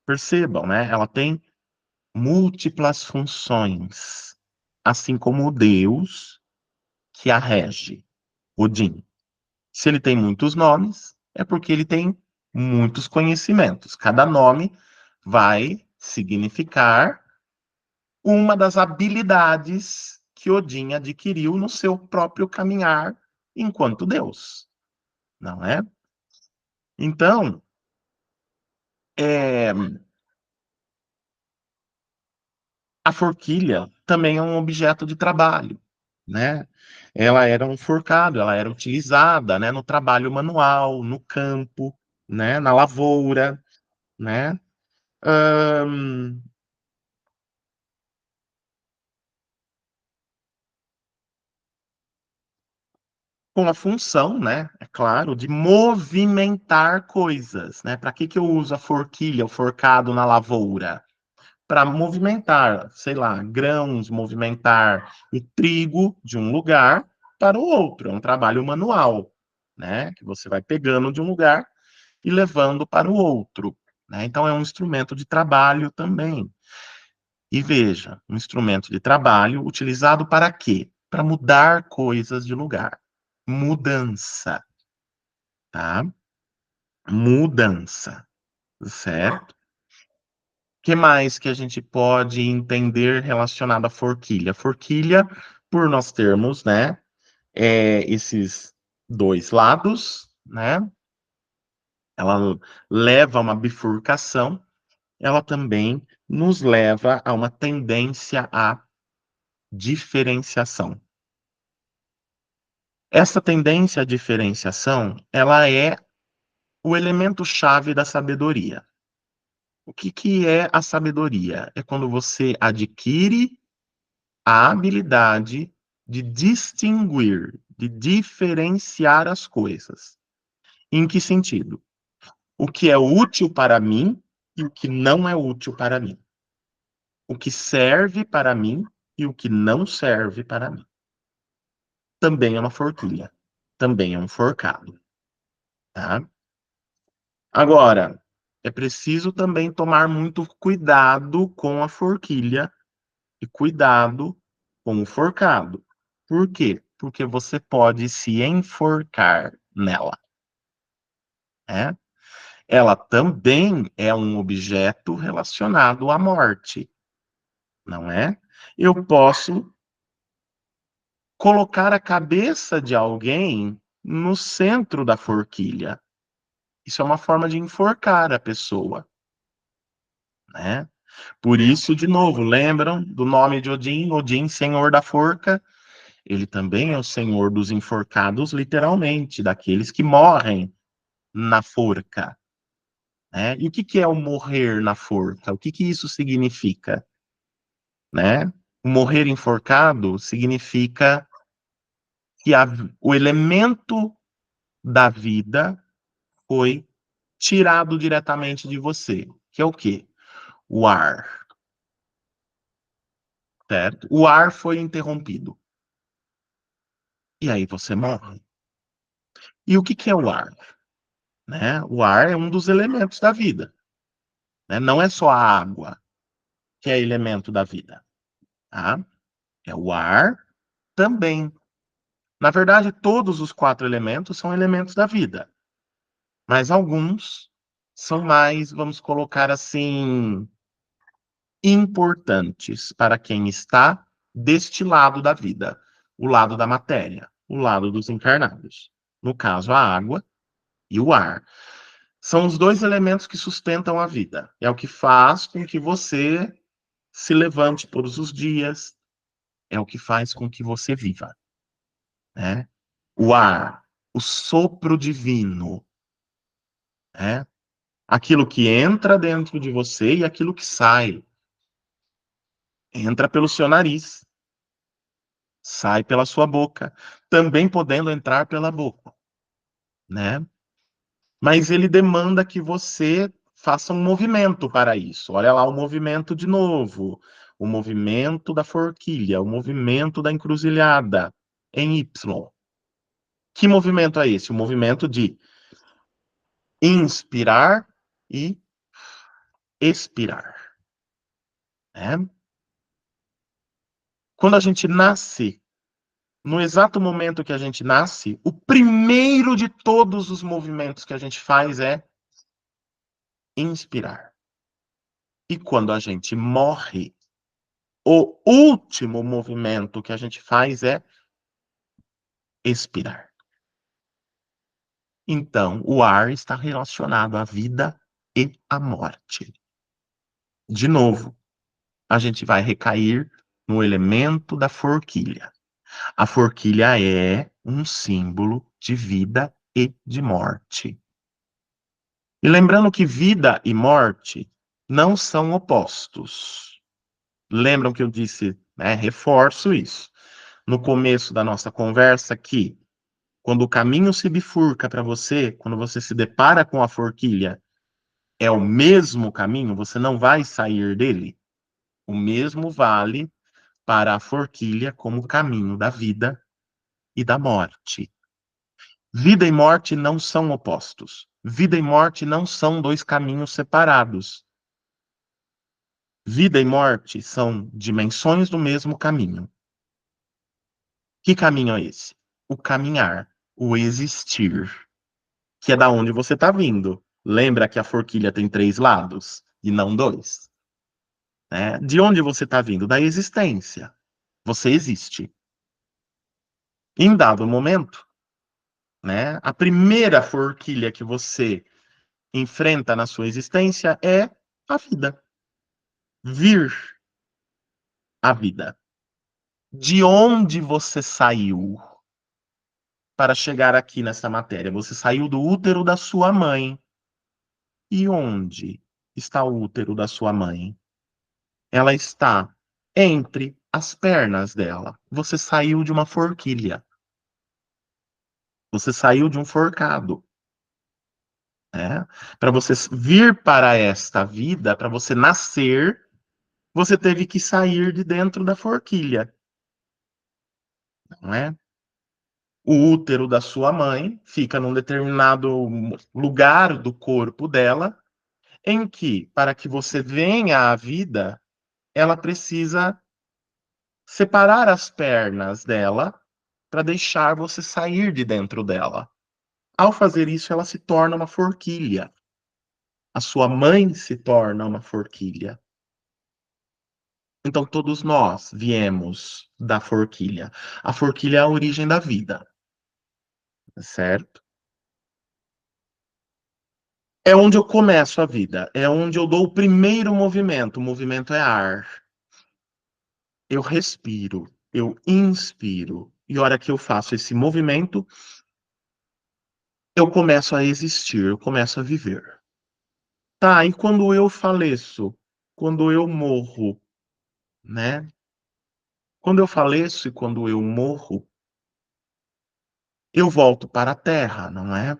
Percebam, né? Ela tem múltiplas funções, assim como o Deus que a rege, Odin. Se ele tem muitos nomes, é porque ele tem muitos conhecimentos. Cada nome vai significar uma das habilidades que Odin adquiriu no seu próprio caminhar enquanto Deus, não é? Então, é, a forquilha também é um objeto de trabalho, né? Ela era um forcado, ela era utilizada, né, no trabalho manual, no campo, né, na lavoura, né? Hum, com a função, né, é claro, de movimentar coisas, né? Para que que eu uso a forquilha, o forcado na lavoura? Para movimentar, sei lá, grãos, movimentar o trigo de um lugar para o outro. É um trabalho manual, né? Que você vai pegando de um lugar e levando para o outro, né? Então é um instrumento de trabalho também. E veja, um instrumento de trabalho utilizado para quê? Para mudar coisas de lugar. Mudança, tá? Mudança, certo? Que mais que a gente pode entender relacionado à forquilha? Forquilha, por nós termos, né, esses dois lados, né, ela leva a uma bifurcação, ela também nos leva a uma tendência à diferenciação. Essa tendência à diferenciação, ela é o elemento chave da sabedoria. O que que é a sabedoria? É quando você adquire a habilidade de distinguir, de diferenciar as coisas. Em que sentido? O que é útil para mim e o que não é útil para mim. O que serve para mim e o que não serve para mim. Também é uma forquilha. Também é um forcado. Tá? Agora, é preciso também tomar muito cuidado com a forquilha e cuidado com o forcado. Por quê? Porque você pode se enforcar nela, né? Ela também é um objeto relacionado à morte, não é? Eu posso colocar a cabeça de alguém no centro da forquilha. Isso é uma forma de enforcar a pessoa, né? Por isso, de novo, lembram do nome de Odin? Odin, senhor da forca. Ele também é o senhor dos enforcados, literalmente, daqueles que morrem na forca, né? E o que que é o morrer na forca? O que que isso significa, né? O morrer enforcado significa que o elemento da vida foi tirado diretamente de você, que é o quê? O ar, certo? O ar foi interrompido. E aí você morre. E o que que é o ar? Né? O ar é um dos elementos da vida, né? Não é só a água que é elemento da vida, tá? É o ar também. Na verdade, todos os 4 elementos são elementos da vida, mas alguns são mais, vamos colocar assim, importantes para quem está deste lado da vida, o lado da matéria, o lado dos encarnados. No caso, a água e o ar. São os 2 elementos que sustentam a vida. É o que faz com que você se levante todos os dias, é o que faz com que você viva, né? O ar, o sopro divino, né? Aquilo que entra dentro de você e aquilo que sai. Entra pelo seu nariz, sai pela sua boca, também podendo entrar pela boca, né? Mas ele demanda que você faça um movimento para isso. Olha lá o movimento de novo, o movimento da forquilha, o movimento da encruzilhada em Y. Que movimento é esse? O movimento de inspirar e expirar, né? Quando a gente nasce, no exato momento que a gente nasce, o primeiro de todos os movimentos que a gente faz é inspirar. E quando a gente morre, o último movimento que a gente faz é expirar. Então, o ar está relacionado à vida e à morte. De novo, a gente vai recair no elemento da forquilha. A forquilha é um símbolo de vida e de morte. E lembrando que vida e morte não são opostos. Lembram que eu disse, né? Reforço isso. No começo da nossa conversa que quando o caminho se bifurca para você, quando você se depara com a forquilha, é o mesmo caminho, você não vai sair dele. O mesmo vale para a forquilha como caminho da vida e da morte. Vida e morte não são opostos. Vida e morte não são 2 caminhos separados. Vida e morte são dimensões do mesmo caminho. Que caminho é esse? O caminhar, o existir, que é da onde você está vindo. Lembra que a forquilha tem 3 lados e não 2, né? De onde você está vindo? Da existência. Você existe. Em dado momento, né? A primeira forquilha que você enfrenta na sua existência é a vida. Vir a vida. De onde você saiu para chegar aqui nessa matéria? Você saiu do útero da sua mãe. E onde está o útero da sua mãe? Ela está entre as pernas dela. Você saiu de uma forquilha. Você saiu de um forcado. Né? Para você vir para esta vida, para você nascer, você teve que sair de dentro da forquilha. Não é? O útero da sua mãe fica num determinado lugar do corpo dela, em que, para que você venha à vida, ela precisa separar as pernas dela para deixar você sair de dentro dela. Ao fazer isso, ela se torna uma forquilha. A sua mãe se torna uma forquilha. Então, todos nós viemos da forquilha. A forquilha é a origem da vida, certo? É onde eu começo a vida, é onde eu dou o primeiro movimento. O movimento é ar. Eu respiro, eu inspiro. E a hora que eu faço esse movimento, eu começo a existir, eu começo a viver. Tá, e quando eu faleço? Quando eu morro, né? Quando eu faleço e quando eu morro, eu volto para a terra, não é?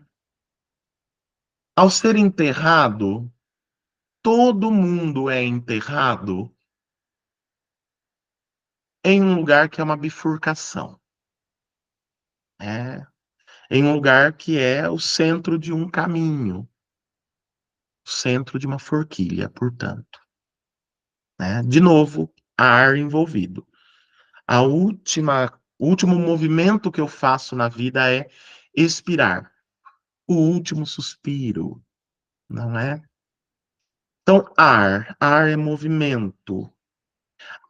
Ao ser enterrado, todo mundo é enterrado em um lugar que é uma bifurcação, né? Em um lugar que é o centro de um caminho, o centro de uma forquilha, portanto, né? De novo, ar envolvido. A última O último movimento que eu faço na vida é expirar. O último suspiro, não é? Então, ar é movimento.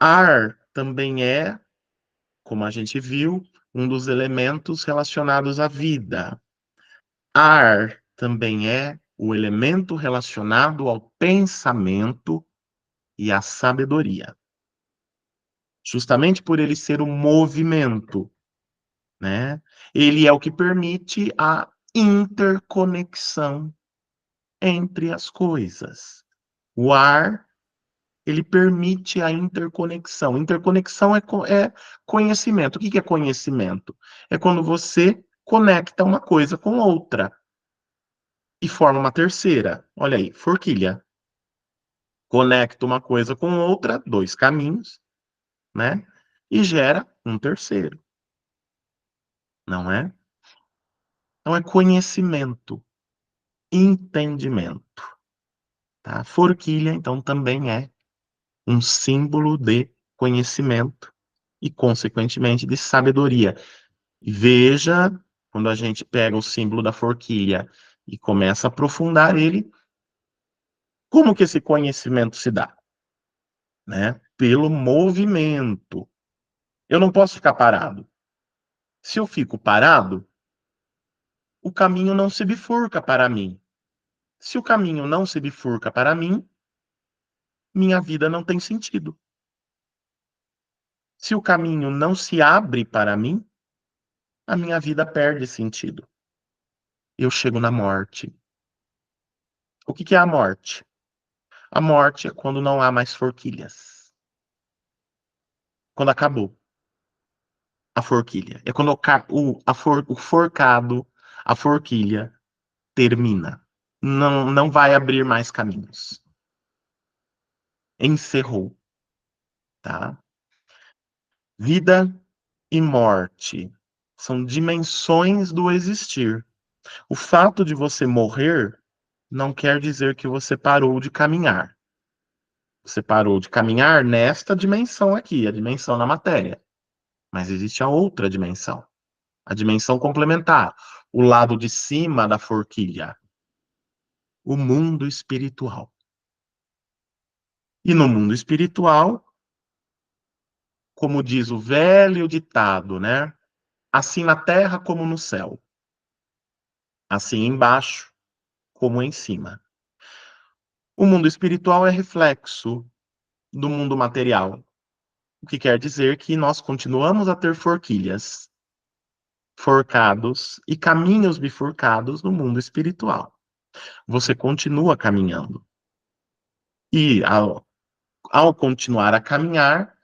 Ar também é, como a gente viu, um dos elementos relacionados à vida. Ar também é o elemento relacionado ao pensamento e à sabedoria. Justamente por ele ser o movimento, né? Ele é o que permite a interconexão entre as coisas. O ar, ele permite a interconexão. Interconexão é conhecimento. O que é conhecimento? É quando você conecta uma coisa com outra e forma uma terceira. Olha aí, forquilha. Conecta uma coisa com outra, dois caminhos, né? E gera um terceiro, não é? Então é conhecimento, entendimento, tá? Forquilha, então, também é um símbolo de conhecimento e, consequentemente, de sabedoria. Veja, quando a gente pega o símbolo da forquilha e começa a aprofundar ele, como que esse conhecimento se dá, né? Pelo movimento. Eu não posso ficar parado. Se eu fico parado, o caminho não se bifurca para mim. Se o caminho não se bifurca para mim, minha vida não tem sentido. Se o caminho não se abre para mim, a minha vida perde sentido. Eu chego na morte. O que é a morte? A morte é quando não há mais forquilhas. Quando acabou a forquilha. É quando o forcado, a forquilha, termina. Não vai abrir mais caminhos. Encerrou, tá? Vida e morte são dimensões do existir. O fato de você morrer não quer dizer que você parou de caminhar. Você parou de caminhar nesta dimensão aqui, a dimensão da matéria. Mas existe a outra dimensão, a dimensão complementar, o lado de cima da forquilha, o mundo espiritual. E no mundo espiritual, como diz o velho ditado, né? Assim na terra como no céu, assim embaixo como em cima. O mundo espiritual é reflexo do mundo material, o que quer dizer que nós continuamos a ter forquilhas, forcados e caminhos bifurcados no mundo espiritual. Você continua caminhando. E ao continuar a caminhar,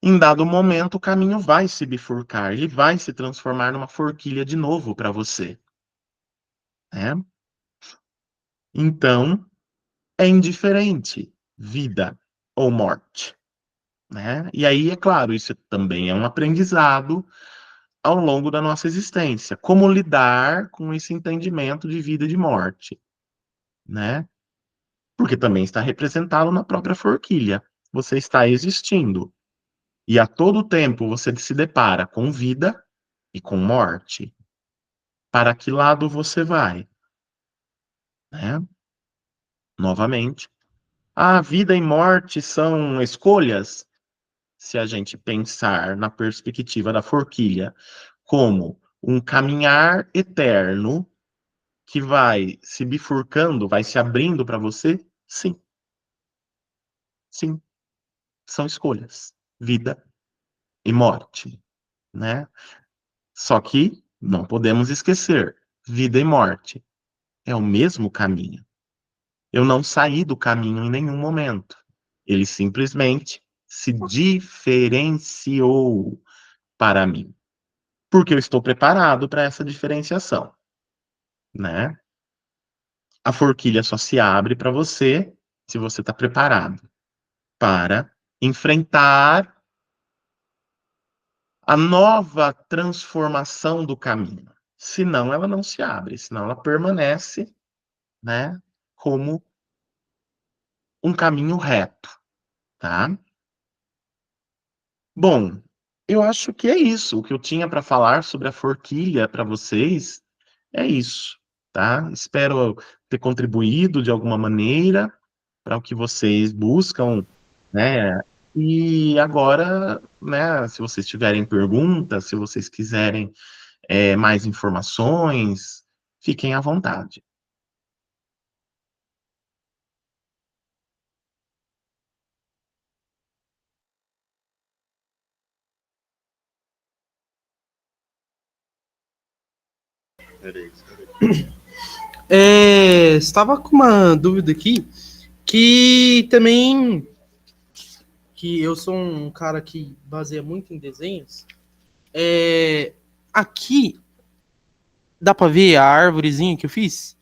em dado momento o caminho vai se bifurcar, ele vai se transformar numa forquilha de novo para você, né? Então, é indiferente vida ou morte, né? E aí, é claro, isso também é um aprendizado ao longo da nossa existência. Como lidar com esse entendimento de vida e de morte, né? Porque também está representado na própria forquilha. Você está existindo. E a todo tempo você se depara com vida e com morte. Para que lado você vai, né? Novamente. A vida e morte são escolhas? Se a gente pensar na perspectiva da forquilha como um caminhar eterno que vai se bifurcando, vai se abrindo para você, sim, sim, são escolhas, vida e morte, né? Só que não podemos esquecer, vida e morte é o mesmo caminho. Eu não saí do caminho em nenhum momento. Ele simplesmente se diferenciou para mim, porque eu estou preparado para essa diferenciação, né? A forquilha só se abre para você se você está preparado para enfrentar a nova transformação do caminho. Senão ela não se abre, senão ela permanece, né, como um caminho reto, tá? Bom, Eu acho que é isso. O que eu tinha para falar sobre a forquilha para vocês é isso, tá? Espero ter contribuído de alguma maneira para o que vocês buscam, né? E agora, né, se vocês tiverem perguntas, se vocês quiserem mais informações, fiquem à vontade. Estava com uma dúvida aqui, que também que eu sou um cara que baseia muito em desenhos. Aqui dá para ver a árvorezinha que eu fiz.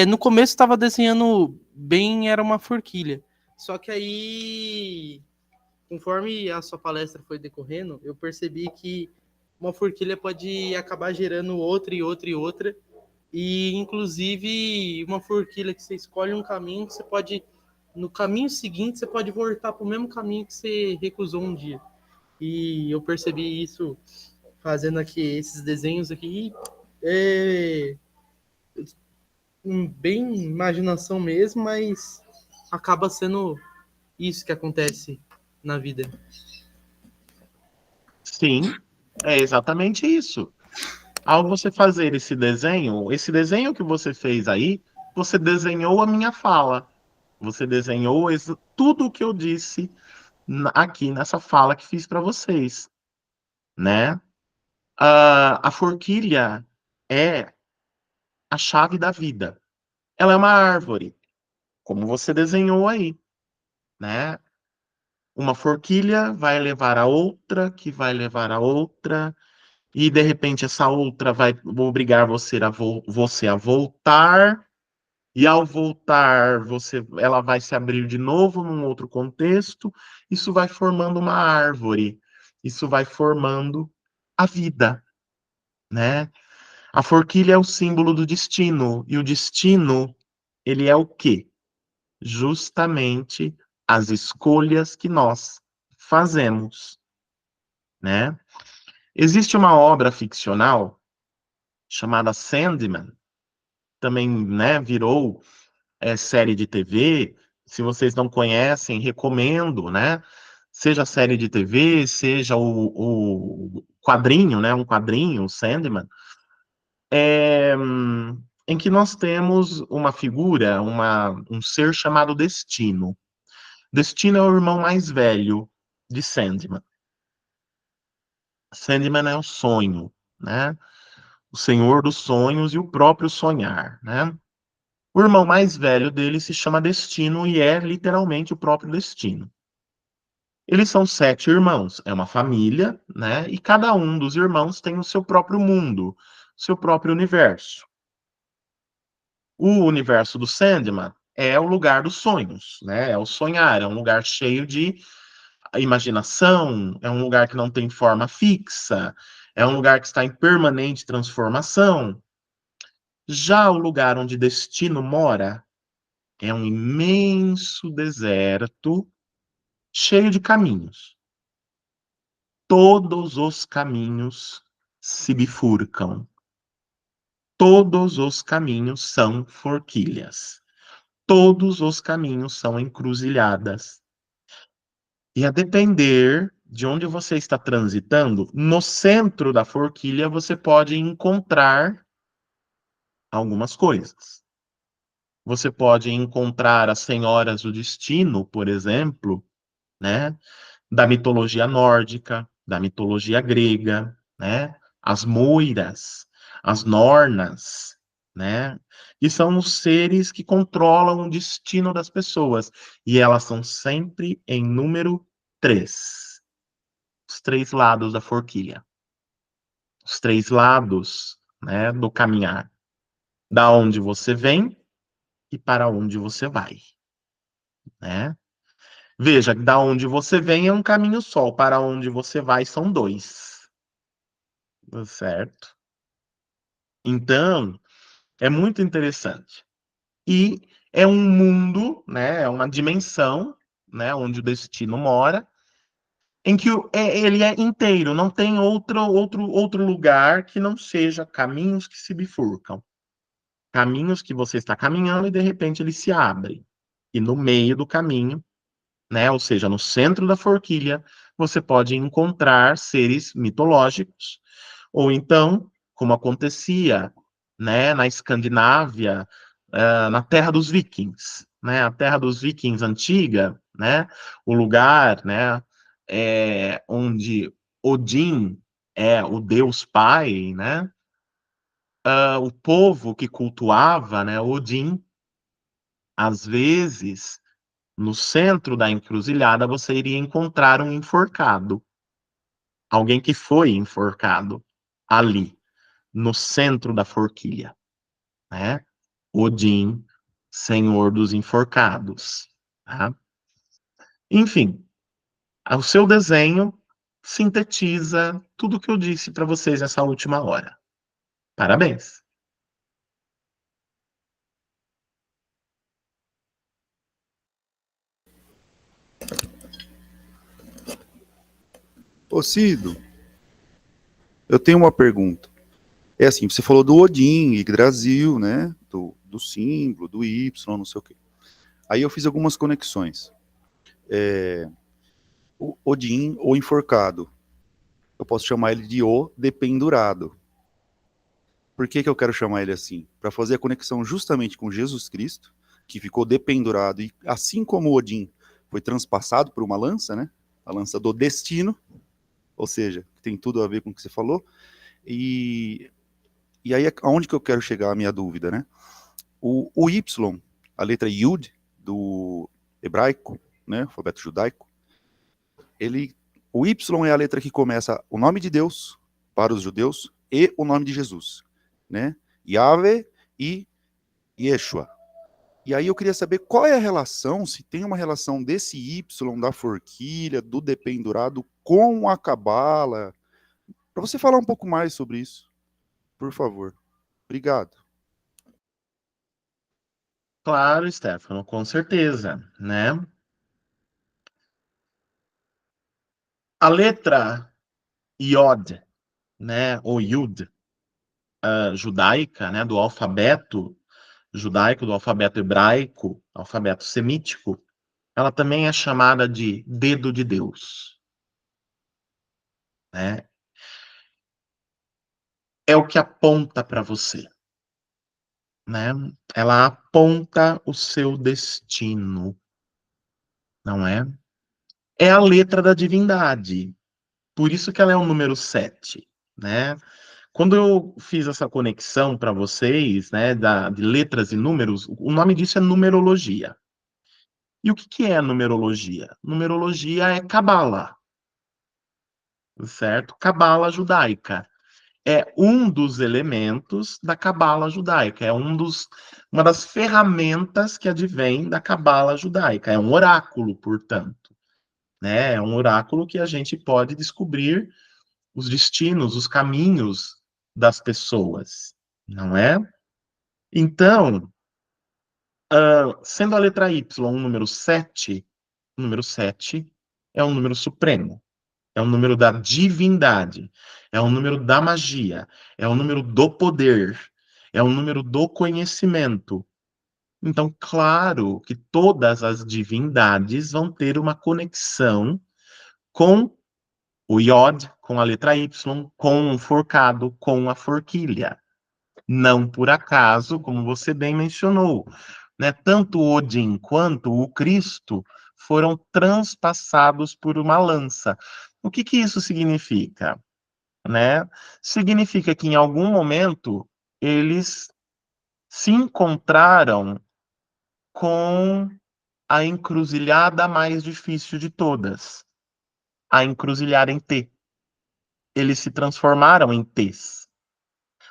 No começo estava desenhando bem, era uma forquilha. Só que aí, conforme a sua palestra foi decorrendo, eu percebi que uma forquilha pode acabar gerando outra e outra e outra. E, inclusive, uma forquilha que você escolhe um caminho, você pode, no caminho seguinte, você pode voltar para o mesmo caminho que você recusou um dia. E eu percebi isso fazendo aqui esses desenhos aqui. É bem imaginação mesmo, mas acaba sendo isso que acontece na vida. Sim, é exatamente isso. Ao você fazer esse desenho que você fez aí, você desenhou a minha fala. Você desenhou tudo o que eu disse aqui nessa fala que fiz para vocês, né? A forquilha é a chave da vida. Ela é uma árvore, como você desenhou aí, né? Uma forquilha vai levar a outra, que vai levar a outra, e de repente essa outra vai obrigar você a voltar. E ao voltar, ela vai se abrir de novo num outro contexto. Isso vai formando uma árvore. Isso vai formando a vida, né? A forquilha é o símbolo do destino. E o destino, ele é o quê? Justamente as escolhas que nós fazemos, né? Existe uma obra ficcional chamada Sandman, também, né, virou série de TV. Se vocês não conhecem, recomendo, né? Seja a série de TV, seja o quadrinho, né? Um quadrinho, o Sandman, em que nós temos uma figura, um ser chamado Destino. Destino é o irmão mais velho de Sandman. Sandman é o sonho, né? O senhor dos sonhos e o próprio sonhar, né? O irmão mais velho dele se chama Destino e é literalmente o próprio destino. Eles são 7 irmãos, é uma família, né? E cada um dos irmãos tem o seu próprio mundo, seu próprio universo. O universo do Sandman é o lugar dos sonhos, né? É o sonhar, é um lugar cheio de imaginação, é um lugar que não tem forma fixa, é um lugar que está em permanente transformação. Já o lugar onde Destino mora é um imenso deserto cheio de caminhos. Todos os caminhos se bifurcam. Todos os caminhos são forquilhas. Todos os caminhos são encruzilhadas. E a depender de onde você está transitando, no centro da forquilha você pode encontrar algumas coisas. Você pode encontrar as senhoras do destino, por exemplo, né? Da mitologia nórdica, da mitologia grega, né? As moiras, as nornas, né? Que são os seres que controlam o destino das pessoas. E elas são sempre em número 3. Os 3 lados da forquilha. Os 3 lados, né, do caminhar. Da onde você vem e para onde você vai, né? Veja, da onde você vem é um caminho só, para onde você vai são 2, tá certo? Então, é muito interessante. E é um mundo, né, é uma dimensão, né, onde o destino mora, em que ele é inteiro, não tem outro lugar que não seja caminhos que se bifurcam. Caminhos que você está caminhando e de repente ele se abre. E no meio do caminho, né, ou seja, no centro da forquilha, você pode encontrar seres mitológicos, ou então, como acontecia, né, na Escandinávia, na terra dos vikings, né, a terra dos vikings antiga, né, o lugar, né, onde Odin é o deus pai, né, o povo que cultuava, né, Odin, às vezes, no centro da encruzilhada, você iria encontrar um enforcado, alguém que foi enforcado ali, no centro da forquilha, né? Odin, senhor dos enforcados, tá? Enfim, o seu desenho sintetiza tudo que eu disse para vocês nessa última hora. Parabéns. Ô Cido, eu tenho uma pergunta. É assim, você falou do Odin, Yggdrasil, né? Do símbolo, do Y, não sei o quê. Aí eu fiz algumas conexões. O Odin, o enforcado. Eu posso chamar ele de o dependurado. Por que eu quero chamar ele assim? Para fazer a conexão justamente com Jesus Cristo, que ficou dependurado, e assim como Odin foi transpassado por uma lança, né? A lança do destino, ou seja, tem tudo a ver com o que você falou. E aí, aonde que eu quero chegar a minha dúvida, né? O Y, a letra Yud, do hebraico, né? Alfabeto judaico, o Y é a letra que começa o nome de Deus para os judeus e o nome de Jesus, né? Yahvé e Yeshua. E aí eu queria saber qual é a relação, se tem uma relação desse Y da forquilha, do dependurado com a cabala. Para você falar um pouco mais sobre isso, por favor. Obrigado. Claro, Stefano, com certeza, né? A letra Yod, né, ou Yud, judaica, né, do alfabeto judaico, do alfabeto hebraico, alfabeto semítico, ela também é chamada de dedo de Deus, né? É o que aponta para você, né? Ela aponta o seu destino, não é? É a letra da divindade. Por isso que ela é o número 7, né? Quando eu fiz essa conexão para vocês, né, de letras e números, o nome disso é numerologia. E o que é numerologia? Numerologia é cabala, certo? Cabala judaica. É um dos elementos da cabala judaica, uma das ferramentas que advém da cabala judaica. É um oráculo, portanto, né? É um oráculo que a gente pode descobrir os destinos, os caminhos das pessoas, não é? Então, sendo a letra Y um número 7 é um número supremo, é um número da divindade, é um número da magia, é um número do poder, é um número do conhecimento. Então, claro que todas as divindades vão ter uma conexão com o Yod, com a letra Y, com o forcado, com a forquilha. Não por acaso, como você bem mencionou, né? Tanto Odin quanto o Cristo foram transpassados por uma lança. O que que isso significa, né? Significa que em algum momento eles se encontraram com a encruzilhada mais difícil de todas, a encruzilhada em T. Eles se transformaram em T's.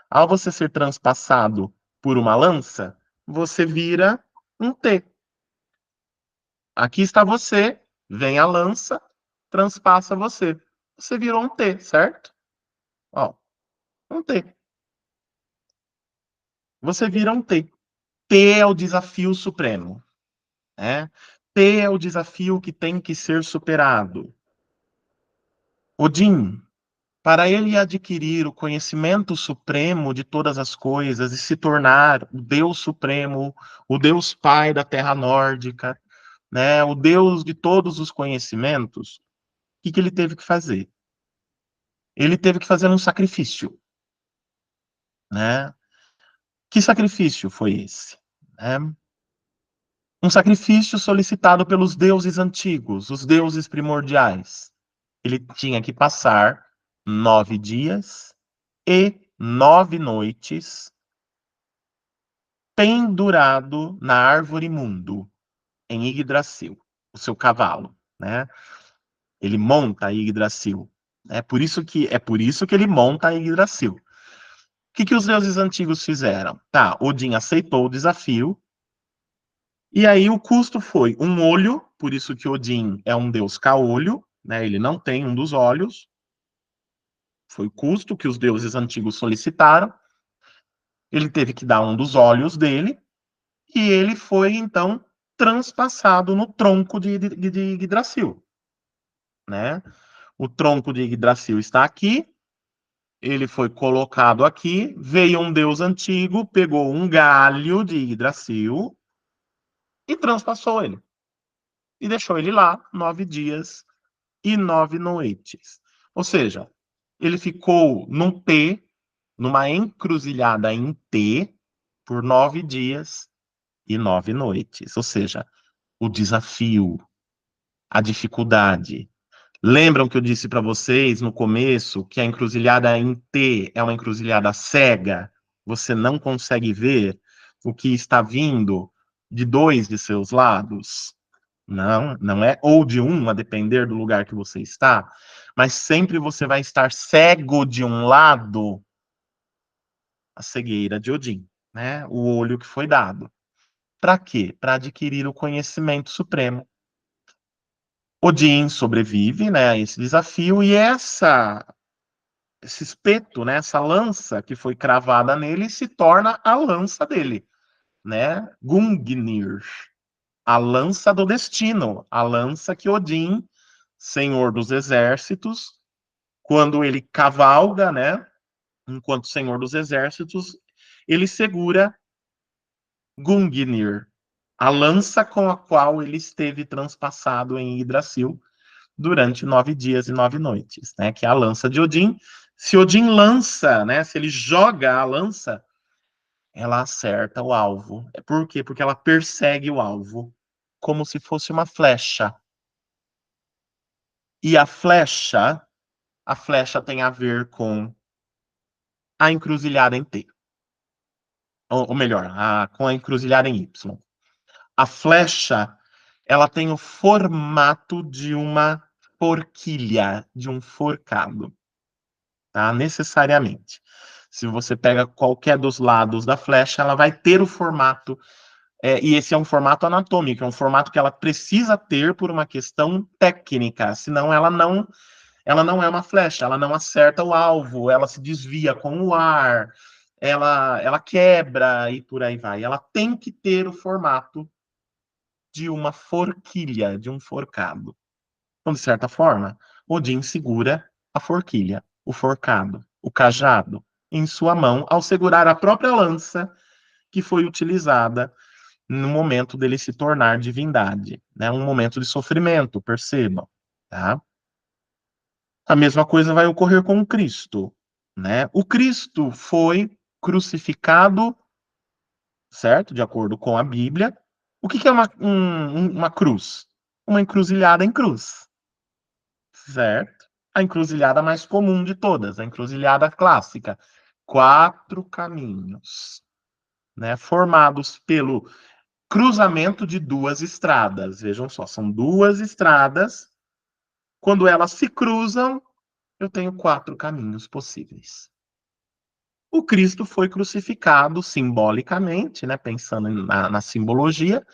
Ao você ser transpassado por uma lança, você vira um T. Aqui está você, vem a lança, transpassa você. Você virou um T, certo? Ó, um T. Você vira um T. T é o desafio supremo, né? T é o desafio que tem que ser superado. Odin, para ele adquirir o conhecimento supremo de todas as coisas e se tornar o Deus supremo, o Deus Pai da Terra Nórdica, né, o Deus de todos os conhecimentos, o que ele teve que fazer? Ele teve que fazer um sacrifício, né? Que sacrifício foi esse? Né? Um sacrifício solicitado pelos deuses antigos, os deuses primordiais. Ele tinha que passar 9 dias e 9 noites pendurado na árvore mundo, em Yggdrasil, o seu cavalo, né? Ele monta Yggdrasil. É por isso que ele monta Yggdrasil. O que os deuses antigos fizeram? Tá, Odin aceitou o desafio, e aí o custo foi um olho, por isso que Odin é um deus caolho, né? Ele não tem um dos olhos. Foi o custo que os deuses antigos solicitaram. Ele teve que dar um dos olhos dele, e ele foi, então, transpassado no tronco de Yggdrasil, né? O tronco de Yggdrasil está aqui, ele foi colocado aqui, veio um deus antigo, pegou um galho de Yggdrasil e transpassou ele. E deixou ele lá 9 dias e 9 noites. Ou seja, ele ficou num T, numa encruzilhada em T, por 9 dias e 9 noites. Ou seja, o desafio, a dificuldade. Lembram que eu disse para vocês no começo que a encruzilhada em T é uma encruzilhada cega? Você não consegue ver o que está vindo de dois de seus lados? Não, não é ou de um, a depender do lugar que você está, mas sempre você vai estar cego de um lado, a cegueira de Odin, né? O olho que foi dado. Para quê? Para adquirir o conhecimento supremo. Odin sobrevive, né, a esse desafio e esse espeto, né, essa lança que foi cravada nele se torna a lança dele, né? Gungnir, a lança do destino, a lança que Odin, senhor dos exércitos, quando ele cavalga, né, enquanto senhor dos exércitos, ele segura Gungnir, a lança com a qual ele esteve transpassado em Yggdrasil durante 9 dias e 9 noites, né? Que é a lança de Odin. Se Odin lança, né? Se ele joga a lança, ela acerta o alvo. Por quê? Porque ela persegue o alvo como se fosse uma flecha. E a flecha tem a ver com a encruzilhada em T. Ou melhor, com a encruzilhada em Y. A flecha, ela tem o formato de uma forquilha, de um forcado. Tá? Necessariamente. Se você pega qualquer dos lados da flecha, ela vai ter o formato, e esse é um formato anatômico, é um formato que ela precisa ter por uma questão técnica, senão ela não é uma flecha, ela não acerta o alvo, ela se desvia com o ar, ela quebra e por aí vai. Ela tem que ter o formato de uma forquilha, de um forcado. Então, de certa forma, Odin segura a forquilha, o forcado, o cajado, em sua mão, ao segurar a própria lança que foi utilizada no momento dele se tornar divindade, né? Um momento de sofrimento, percebam, tá? A mesma coisa vai ocorrer com o Cristo, né? O Cristo foi crucificado, certo? De acordo com a Bíblia. O que é uma cruz? Uma encruzilhada em cruz, certo? A encruzilhada mais comum de todas, a encruzilhada clássica. 4 caminhos, né? Formados pelo cruzamento de 2 estradas. Vejam só, são 2 estradas. Quando elas se cruzam, eu tenho 4 caminhos possíveis. O Cristo foi crucificado simbolicamente, né? Pensando na simbologia,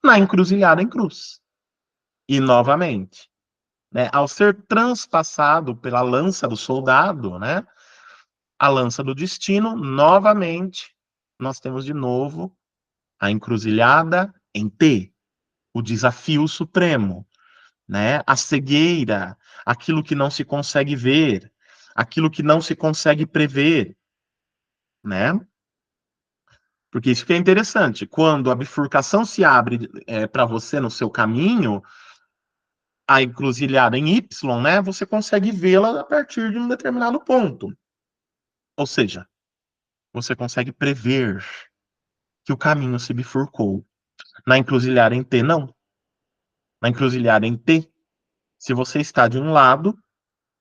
na encruzilhada em cruz. E novamente, né, ao ser transpassado pela lança do soldado, né, a lança do destino, novamente, nós temos de novo a encruzilhada em T, o desafio supremo, né, a cegueira, aquilo que não se consegue ver, aquilo que não se consegue prever, né? Porque isso que é interessante. Quando a bifurcação se abre para você no seu caminho, a encruzilhada em Y, né? Você consegue vê-la a partir de um determinado ponto. Ou seja, você consegue prever que o caminho se bifurcou. Na encruzilhada em T, não. Na encruzilhada em T, se você está de um lado,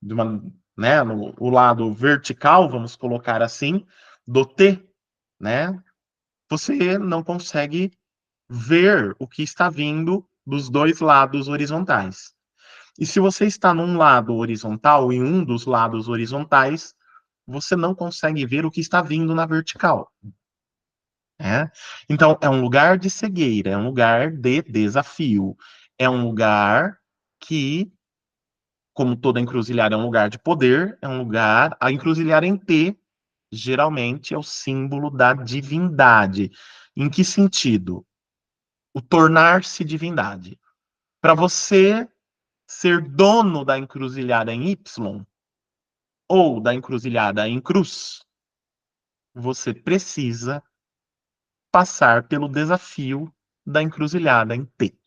de uma, né, no o lado vertical, vamos colocar assim, do T, né? Você não consegue ver o que está vindo dos dois lados horizontais. E se você está num lado horizontal, em um dos lados horizontais, você não consegue ver o que está vindo na vertical. Né? Então, é um lugar de cegueira, é um lugar de desafio, é um lugar que, como toda encruzilhada é um lugar de poder, é um lugar. A encruzilhada em T, geralmente, é o símbolo da divindade. Em que sentido? O tornar-se divindade. Para você ser dono da encruzilhada em Y, ou da encruzilhada em cruz, você precisa passar pelo desafio da encruzilhada em T.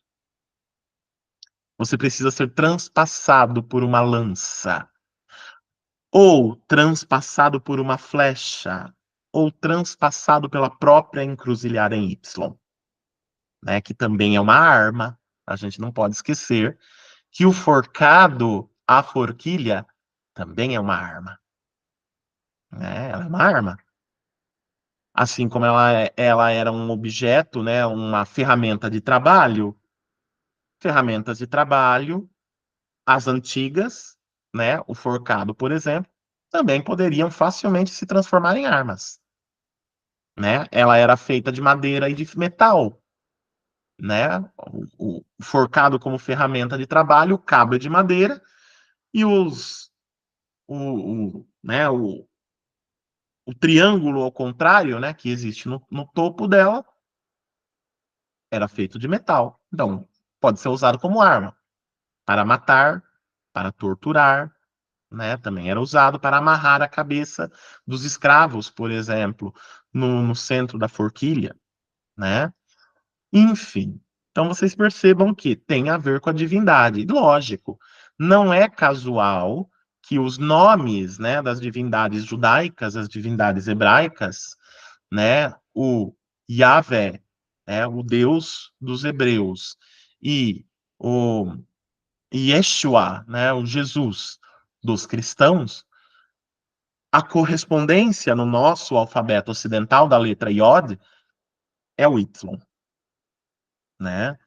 Você precisa ser transpassado por uma lança, ou transpassado por uma flecha, ou transpassado pela própria encruzilhada em Y, né, que também é uma arma. A gente não pode esquecer que o forcado, a forquilha, também é uma arma. Né? Ela é uma arma. Assim como ela era um objeto, né, uma ferramenta de trabalho, ferramentas de trabalho, as antigas, né, o forcado, por exemplo, também poderiam facilmente se transformar em armas. Né? Ela era feita de madeira e de metal. Né? O forcado como ferramenta de trabalho, o cabo é de madeira e né, o triângulo ao contrário, né, que existe no topo dela, era feito de metal. Então, pode ser usado como arma para matar, para torturar, né? Também era usado para amarrar a cabeça dos escravos, por exemplo, no centro da forquilha, né? Enfim, então vocês percebam que tem a ver com a divindade. Lógico, não é casual que os nomes, né, das divindades judaicas, as divindades hebraicas, né, o Yahvé, né, o Deus dos hebreus, e o Yeshua, né, o Jesus dos cristãos, a correspondência no nosso alfabeto ocidental da letra Yod é o Y, né?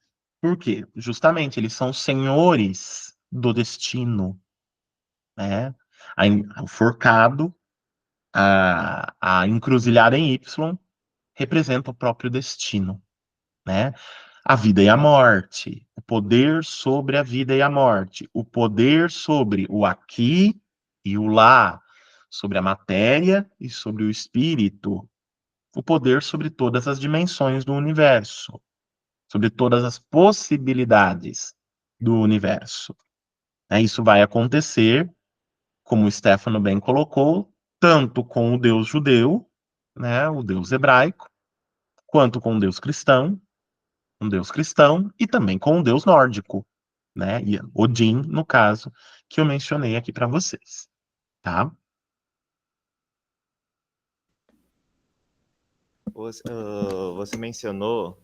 Por quê? Justamente, eles são senhores do destino, né? O forcado, a encruzilhada em Y, representa o próprio destino, né? A vida e a morte, o poder sobre a vida e a morte, o poder sobre o aqui e o lá, sobre a matéria e sobre o espírito, o poder sobre todas as dimensões do universo, sobre todas as possibilidades do universo. Isso vai acontecer, como o Stefano bem colocou, tanto com o Deus judeu, né, o Deus hebraico, quanto com o Deus cristão, um Deus cristão, e também com um Deus nórdico, né, e Odin, no caso, que eu mencionei aqui para vocês, tá? Você mencionou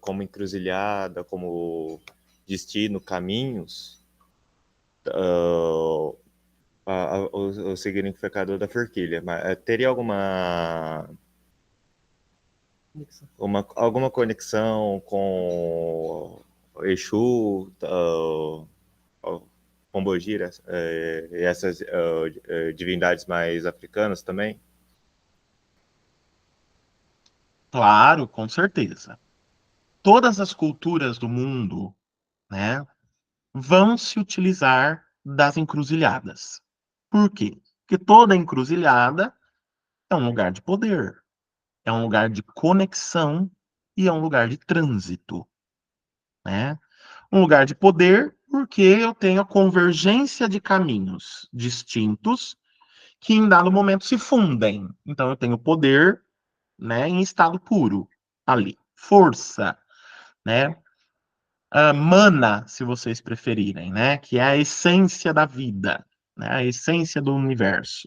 como encruzilhada, como destino, caminhos, o significado da forquilha. Mas, teria alguma conexão com Exu, Pombogira, e essas divindades mais africanas também? Claro, com certeza. Todas as culturas do mundo, né, vão se utilizar das encruzilhadas. Por quê? Porque toda encruzilhada é um lugar de poder, é um lugar de conexão e é um lugar de trânsito, né? Um lugar de poder, Porque eu tenho a convergência de caminhos distintos que em dado momento se fundem. Então eu tenho poder, né, em estado puro ali, força, né? Mana, se vocês preferirem, né? Que é a essência da vida, né? A essência do universo.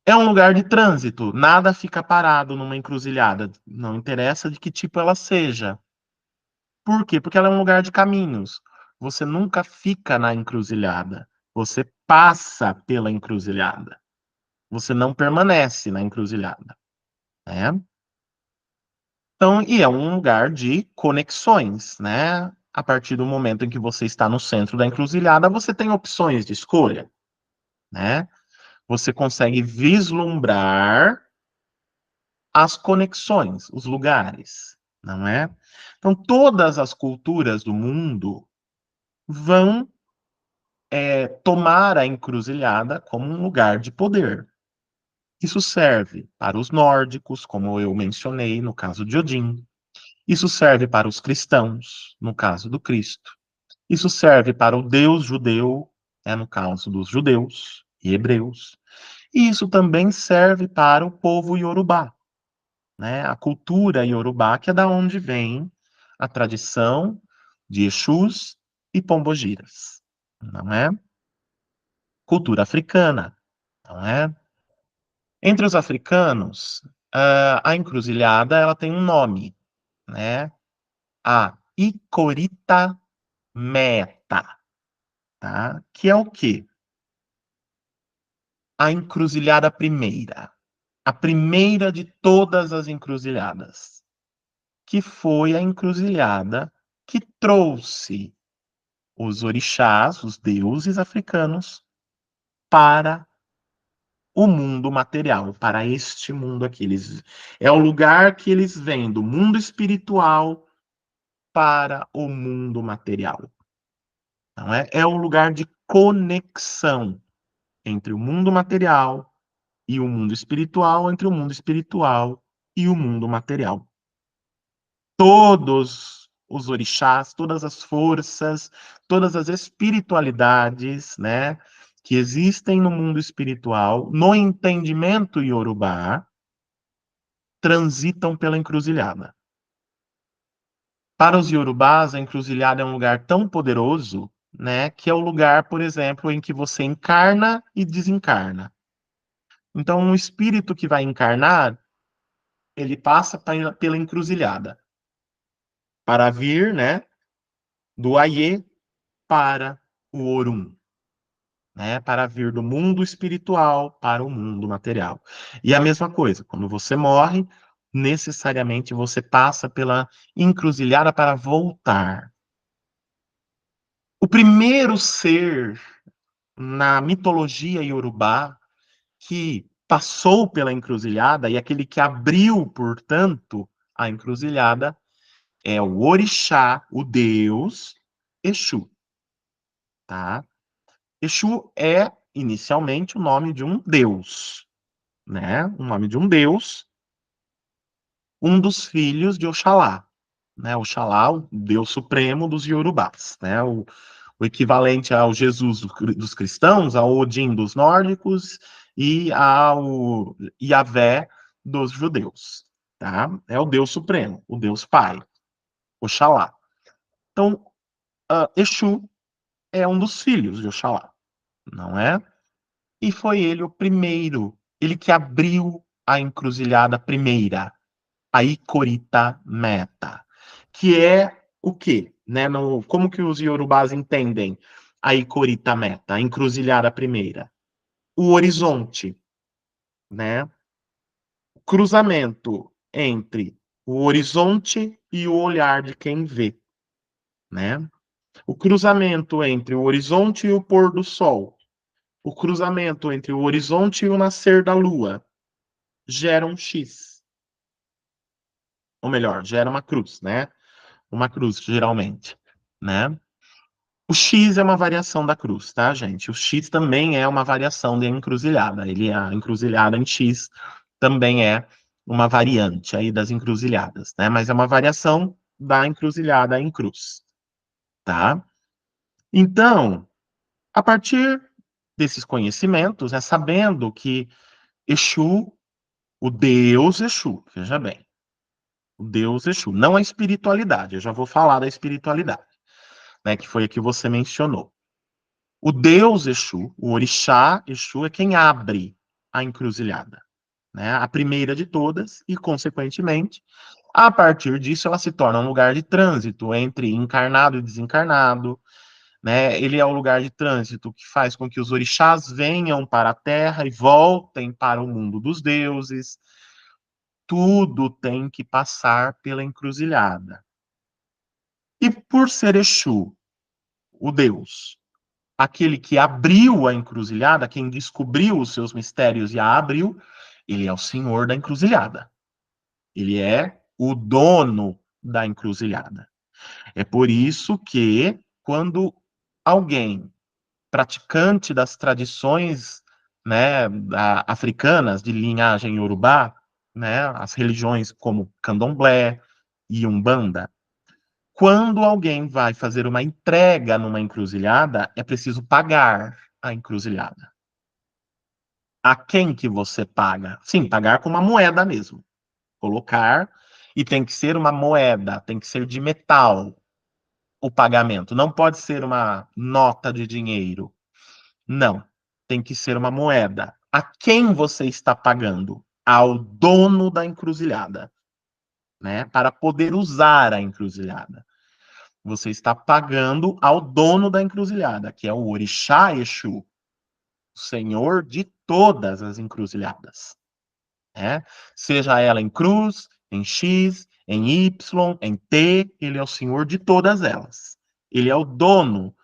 É um lugar de trânsito, nada fica parado numa encruzilhada, não interessa de que tipo ela seja. Por quê? Porque ela é um lugar de caminhos. Você nunca fica na encruzilhada, você passa pela encruzilhada. Você não permanece na encruzilhada, né? Então, e é um lugar de conexões, né? A partir do momento em que você está no centro da encruzilhada, você tem opções de escolha, né? Você consegue vislumbrar as conexões, os lugares, não é? Então, todas as culturas do mundo vão tomar a encruzilhada como um lugar de poder. Isso serve para os nórdicos, como eu mencionei no caso de Odin. Isso serve para os cristãos, no caso do Cristo. Isso serve para o Deus judeu, no caso dos judeus e hebreus. E isso também serve para o povo iorubá, né? A cultura iorubá, que é da onde vem a tradição de Exus e Pombogiras, não é? Cultura africana, não é? Entre os africanos, a encruzilhada ela tem um nome, né? A Icorita Meta, tá? Que é o quê? A encruzilhada primeira. A primeira de todas as encruzilhadas, que foi a encruzilhada que trouxe os orixás, os deuses africanos, para o mundo material, para este mundo aqui. É o lugar que eles vêm do mundo espiritual para o mundo material. Não é? É o lugar de conexão entre o mundo material e o mundo espiritual, entre o mundo espiritual e o mundo material. Todos os orixás, todas as forças, todas as espiritualidades, né, que existem no mundo espiritual, no entendimento iorubá, transitam pela encruzilhada. Para os iorubás, a encruzilhada é um lugar tão poderoso, né, que é o lugar, por exemplo, em que você encarna e desencarna. Então, um espírito que vai encarnar, ele passa pela encruzilhada para vir, né, do Aie para o Orum, né, para vir do mundo espiritual para o mundo material. E a mesma coisa, quando você morre, necessariamente você passa pela encruzilhada para voltar. O primeiro ser na mitologia iorubá que passou pela encruzilhada e aquele que abriu, portanto, a encruzilhada é o orixá, o deus Exu, tá? Exu é inicialmente o nome de um deus, né? O nome de um deus, um dos filhos de Oxalá, né? Oxalá, o deus supremo dos Yorubás, né? O equivalente ao Jesus dos cristãos, ao Odin dos nórdicos e ao Yahvé dos judeus, tá? É o Deus supremo, o Deus Pai, Oxalá. Então, Exu é um dos filhos de Oxalá, não é? E foi ele o primeiro, ele que abriu a encruzilhada primeira, a Icorita Meta, que é o quê? Né? Como que os iorubás entendem a Icorita Meta, a encruzilhada primeira? O horizonte, né? O cruzamento entre o horizonte e o olhar de quem vê, né? O cruzamento entre o horizonte e o pôr do sol, o cruzamento entre o horizonte e o nascer da lua, gera um X. Ou melhor, gera uma cruz, né? Uma cruz, geralmente, né? O X é uma variação da cruz, tá, gente? O X também é uma variação da encruzilhada. A encruzilhada em X também é uma variante aí das encruzilhadas, né? Mas é uma variação da encruzilhada em cruz, tá? Então, a partir desses conhecimentos, né, sabendo que Exu, o Deus Exu, veja bem, o Deus Exu, não a espiritualidade, eu já vou falar da espiritualidade, né, que foi a que você mencionou. O Deus Exu, o Orixá Exu, é quem abre a encruzilhada, né, a primeira de todas, e, consequentemente, a partir disso, ela se torna um lugar de trânsito entre encarnado e desencarnado, né? Ele é o lugar de trânsito que faz com que os orixás venham para a Terra e voltem para o mundo dos deuses. Tudo tem que passar pela encruzilhada. E por ser Exu, o Deus, aquele que abriu a encruzilhada, quem descobriu os seus mistérios e a abriu, ele é o senhor da encruzilhada. Ele é o dono da encruzilhada. É por isso que, quando alguém praticante das tradições, né, africanas de linhagem iorubá, né, as religiões como candomblé e umbanda, quando alguém vai fazer uma entrega numa encruzilhada, é preciso pagar a encruzilhada. A quem que você paga? Sim, pagar com uma moeda mesmo. Colocar, e tem que ser uma moeda, tem que ser de metal o pagamento. Não pode ser uma nota de dinheiro. Não. Tem que ser uma moeda. A quem você está pagando? Ao dono da encruzilhada, né? Para poder usar a encruzilhada. Você está pagando ao dono da encruzilhada, que é o Orixá Exu, o senhor de todas as encruzilhadas, né? Seja ela em cruz, em X, em Y, em T, ele é o senhor de todas elas. Ele é o dono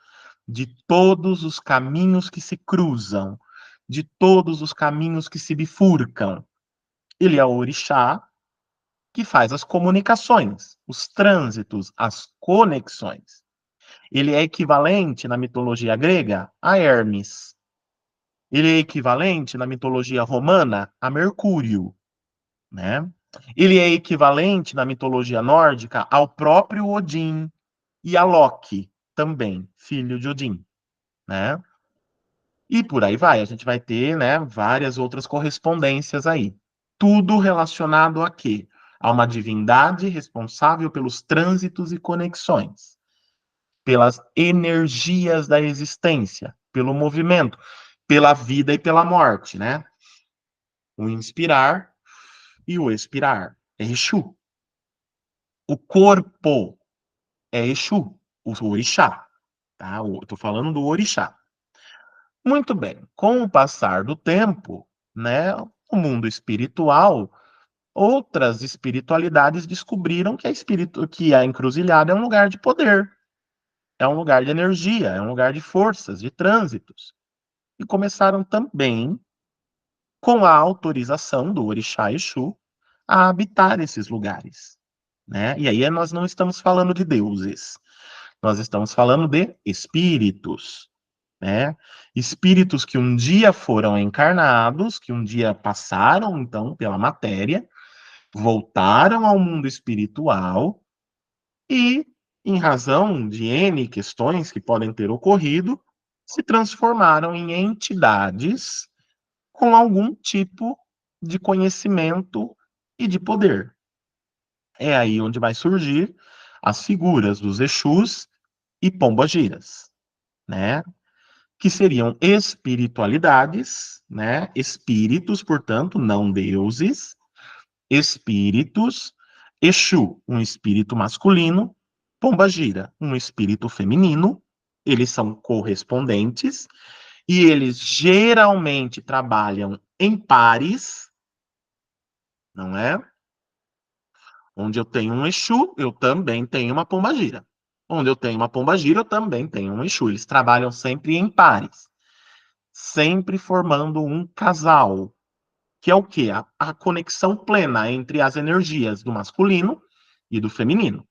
de todos os caminhos que se cruzam, de todos os caminhos que se bifurcam. Ele é o orixá que faz as comunicações, os trânsitos, as conexões. Ele é equivalente na mitologia grega a Hermes. Ele é equivalente na mitologia romana a Mercúrio, né? Ele é equivalente na mitologia nórdica ao próprio Odin e a Loki, também, filho de Odin, né? E por aí vai, a gente vai ter, né, várias outras correspondências aí. Tudo relacionado a quê? A uma divindade responsável pelos trânsitos e conexões, pelas energias da existência, pelo movimento, pela vida e pela morte, né? O inspirar e o expirar é Exu. O corpo é Exu, o orixá, tá? Eu tô falando do orixá. Muito bem. Com o passar do tempo, né, o mundo espiritual, outras espiritualidades descobriram que que a encruzilhada é um lugar de poder, é um lugar de energia, é um lugar de forças, de trânsitos. E começaram também, com a autorização do Orixá Exu, a habitar esses lugares, né? E aí nós não estamos falando de deuses, nós estamos falando de espíritos, né? Espíritos que um dia foram encarnados, que um dia passaram, então, pela matéria, voltaram ao mundo espiritual e, em razão de N questões que podem ter ocorrido, se transformaram em entidades com algum tipo de conhecimento e de poder. É aí onde vai surgir as figuras dos Exus e Pombagiras, né? Que seriam espiritualidades, né? Espíritos, portanto, não deuses, espíritos, Exu, um espírito masculino, Pombagira, um espírito feminino, eles são correspondentes e eles geralmente trabalham em pares, não é? Onde eu tenho um Exu, eu também tenho uma Pombagira. Onde eu tenho uma Pombagira, eu também tenho um Exu. Eles trabalham sempre em pares, sempre formando um casal, que é o quê? A conexão plena entre as energias do masculino e do feminino,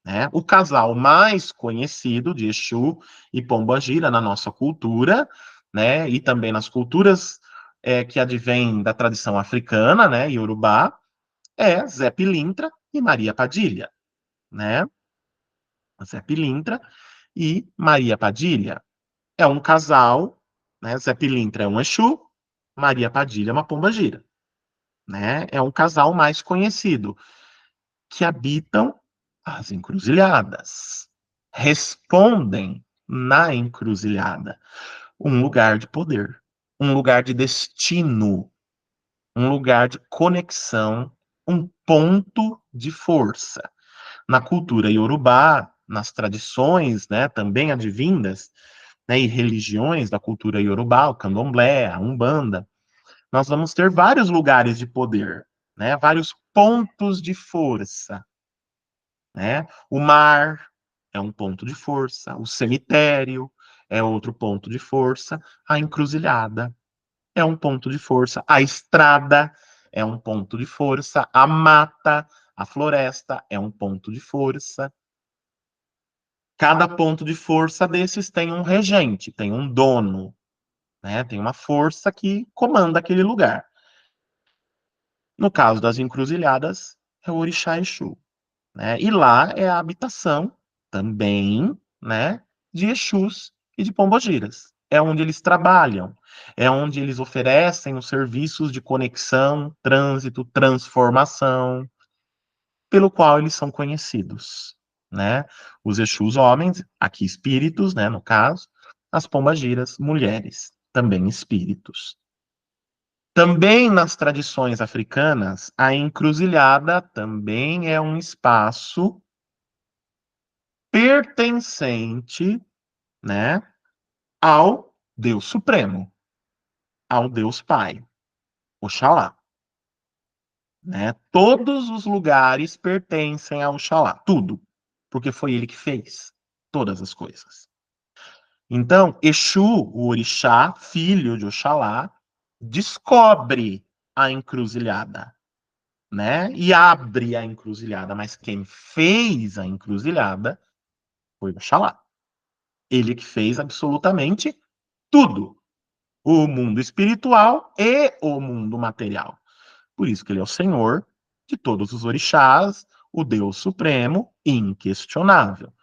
né? O casal mais conhecido de Exu e Pombagira na nossa cultura, né? E também nas culturas que advêm da tradição africana, né? Iorubá, é Zé Pilintra e Maria Padilha, né? Zé Pilintra e Maria Padilha. É um casal, né? Zé Pilintra é um Exu, Maria Padilha é uma pombagira, né? É um casal mais conhecido, que habitam as encruzilhadas, respondem na encruzilhada, um lugar de poder, um lugar de destino, um lugar de conexão, um ponto de força. Na cultura iorubá, nas tradições, né, também advindas, né, e religiões da cultura iorubá, o candomblé, a umbanda, nós vamos ter vários lugares de poder, né, vários pontos de força, né? O mar é um ponto de força, o cemitério é outro ponto de força, a encruzilhada é um ponto de força, a estrada é um ponto de força, a mata, a floresta é um ponto de força. Cada ponto de força desses tem um regente, tem um dono, né? Tem uma força que comanda aquele lugar. No caso das encruzilhadas, é o Orixá Exu, né? E lá é a habitação também, né, de Exus e de Pombogiras. É onde eles trabalham, é onde eles oferecem os serviços de conexão, trânsito, transformação, pelo qual eles são conhecidos, né? Os Exus homens, aqui espíritos, né, no caso, as Pombagiras mulheres, também espíritos. Também nas tradições africanas, a encruzilhada também é um espaço pertencente, né, ao Deus Supremo, ao Deus Pai, Oxalá, né? Todos os lugares pertencem a Oxalá, tudo, porque foi ele que fez todas as coisas. Então, Exu, o orixá, filho de Oxalá, descobre a encruzilhada, né? E abre a encruzilhada, mas quem fez a encruzilhada foi Oxalá. Ele que fez absolutamente tudo. O mundo espiritual e o mundo material. Por isso que ele é o Senhor de todos os orixás, o Deus Supremo, inquestionável.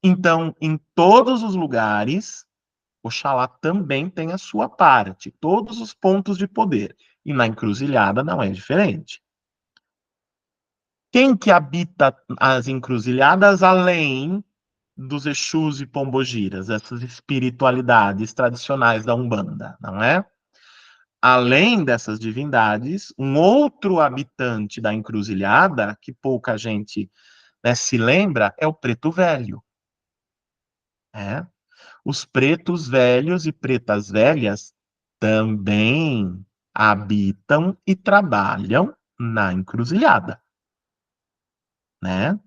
Então, em todos os lugares, Oxalá também tem a sua parte, todos os pontos de poder. E na encruzilhada não é diferente. Quem que habita as encruzilhadas além dos Exus e Pombogiras, essas espiritualidades tradicionais da Umbanda, não é? Além dessas divindades, um outro habitante da encruzilhada, que pouca gente, né, se lembra, é o preto velho. Né? Os pretos velhos e pretas velhas também habitam e trabalham na encruzilhada. Né?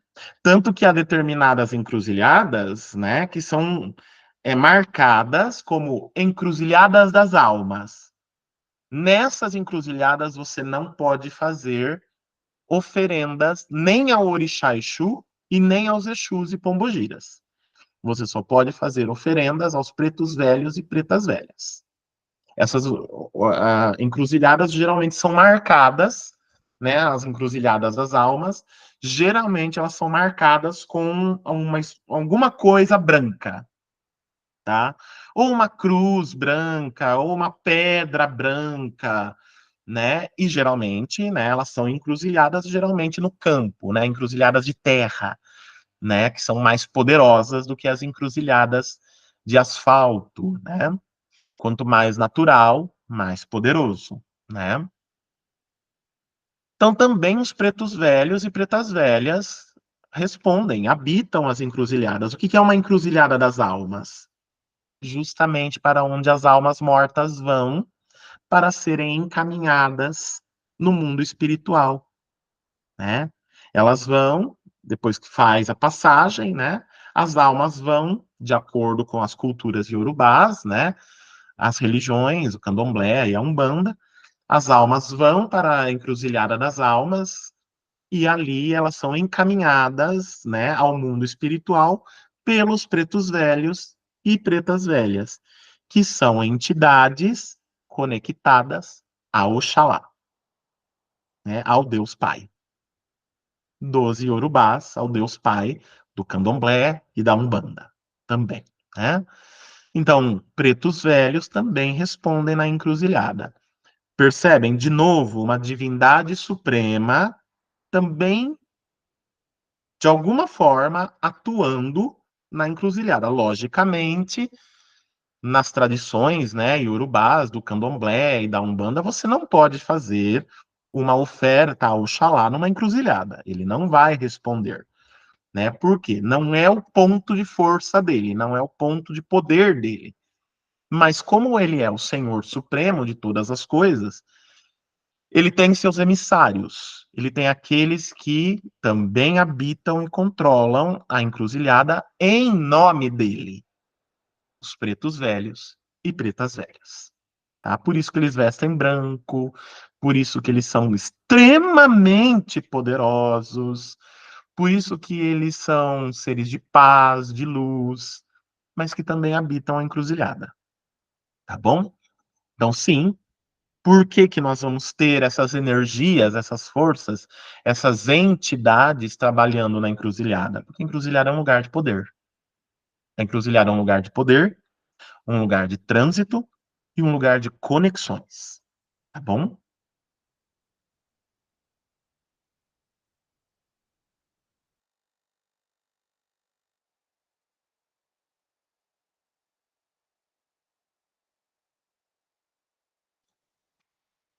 Tanto que há determinadas encruzilhadas, né, que são marcadas como encruzilhadas das almas. Nessas encruzilhadas você não pode fazer oferendas nem ao orixá Exu e nem aos Exus e Pombogiras. Você só pode fazer oferendas aos pretos velhos e pretas velhas. Essas encruzilhadas geralmente são marcadas, né? As encruzilhadas das almas, geralmente elas são marcadas com alguma coisa branca, tá? Ou uma cruz branca, ou uma pedra branca, né? E geralmente, né, elas são encruzilhadas geralmente no campo, né? Encruzilhadas de terra, né? Que são mais poderosas do que as encruzilhadas de asfalto, né? Quanto mais natural, mais poderoso, né? Então também os pretos velhos e pretas velhas respondem, habitam as encruzilhadas. O que é uma encruzilhada das almas? Justamente para onde as almas mortas vão para serem encaminhadas no mundo espiritual, né? Elas vão, depois que faz a passagem, né? As almas vão, de acordo com as culturas iorubás, né? As religiões, o candomblé e a umbanda, as almas vão para a encruzilhada das almas e ali elas são encaminhadas, né, ao mundo espiritual pelos pretos velhos e pretas velhas, que são entidades conectadas a Oxalá, né, ao Deus Pai. 12 Yorubás ao Deus Pai do Candomblé e da Umbanda, também, né? Então, pretos velhos também respondem na encruzilhada. Percebem, de novo, uma divindade suprema também, de alguma forma, atuando na encruzilhada. Logicamente, nas tradições, né, iorubás, do candomblé e da umbanda, você não pode fazer uma oferta ao Oxalá numa encruzilhada. Ele não vai responder, né? Por quê? Não é o ponto de força dele, não é o ponto de poder dele. Mas como ele é o Senhor Supremo de todas as coisas, ele tem seus emissários. Ele tem aqueles que também habitam e controlam a encruzilhada em nome dele. Os pretos velhos e pretas velhas. Tá? Por isso que eles vestem branco, por isso que eles são extremamente poderosos, por isso que eles são seres de paz, de luz, mas que também habitam a encruzilhada. Tá bom? Então, sim, por que que nós vamos ter essas energias, essas forças, essas entidades trabalhando na encruzilhada? Porque a encruzilhada é um lugar de poder. A encruzilhada é um lugar de poder, um lugar de trânsito e um lugar de conexões. Tá bom?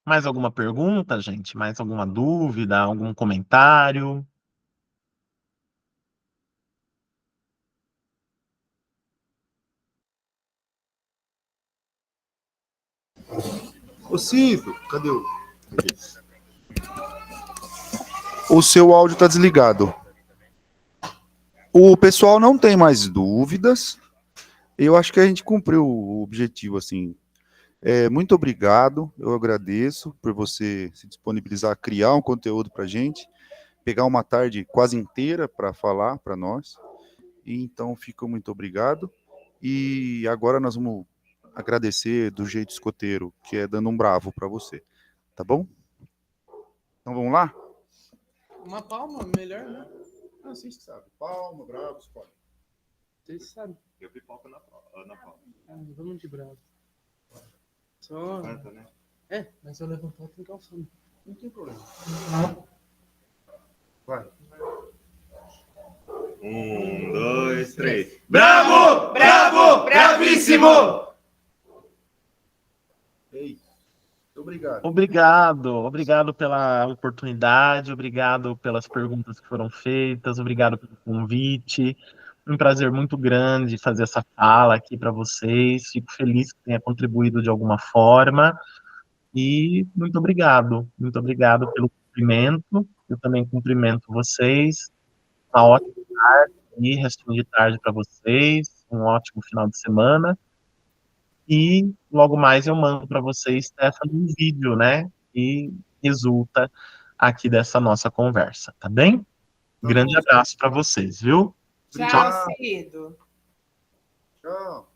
Mais alguma pergunta, gente? Mais alguma dúvida? Algum comentário? Ô Cido, cadê o... O seu áudio está desligado. O pessoal não tem mais dúvidas. Eu acho que a gente cumpriu o objetivo, assim. Muito obrigado, eu agradeço por você se disponibilizar a criar um conteúdo para a gente, pegar uma tarde quase inteira para falar para nós. E então, fico muito obrigado. E agora nós vamos agradecer do jeito escoteiro, que é dando um bravo para você. Tá bom? Então vamos lá? Uma palma, melhor, né? Ah, vocês sabem. Palma, bravo, escolhe. Vocês sabem. Eu pipoco na palma. Vamos de bravo. Só... Canta, né? Mas se eu levantar, tem que alçar. Não tem problema. Vai. 1, 2, 3. Bravo! Bravo! Bravíssimo! É isso. Muito obrigado. Obrigado pela oportunidade, obrigado pelas perguntas que foram feitas, obrigado pelo convite. Um prazer muito grande fazer essa fala aqui para vocês. Fico feliz que tenha contribuído de alguma forma. E muito obrigado pelo cumprimento. Eu também cumprimento vocês. Uma ótima tarde e restinho de tarde para vocês. Um ótimo final de semana. E logo mais eu mando para vocês, Stefano, um vídeo, né? Que resulta aqui dessa nossa conversa, tá bem? Grande abraço para vocês, viu? Tchau, Cido. Tchau.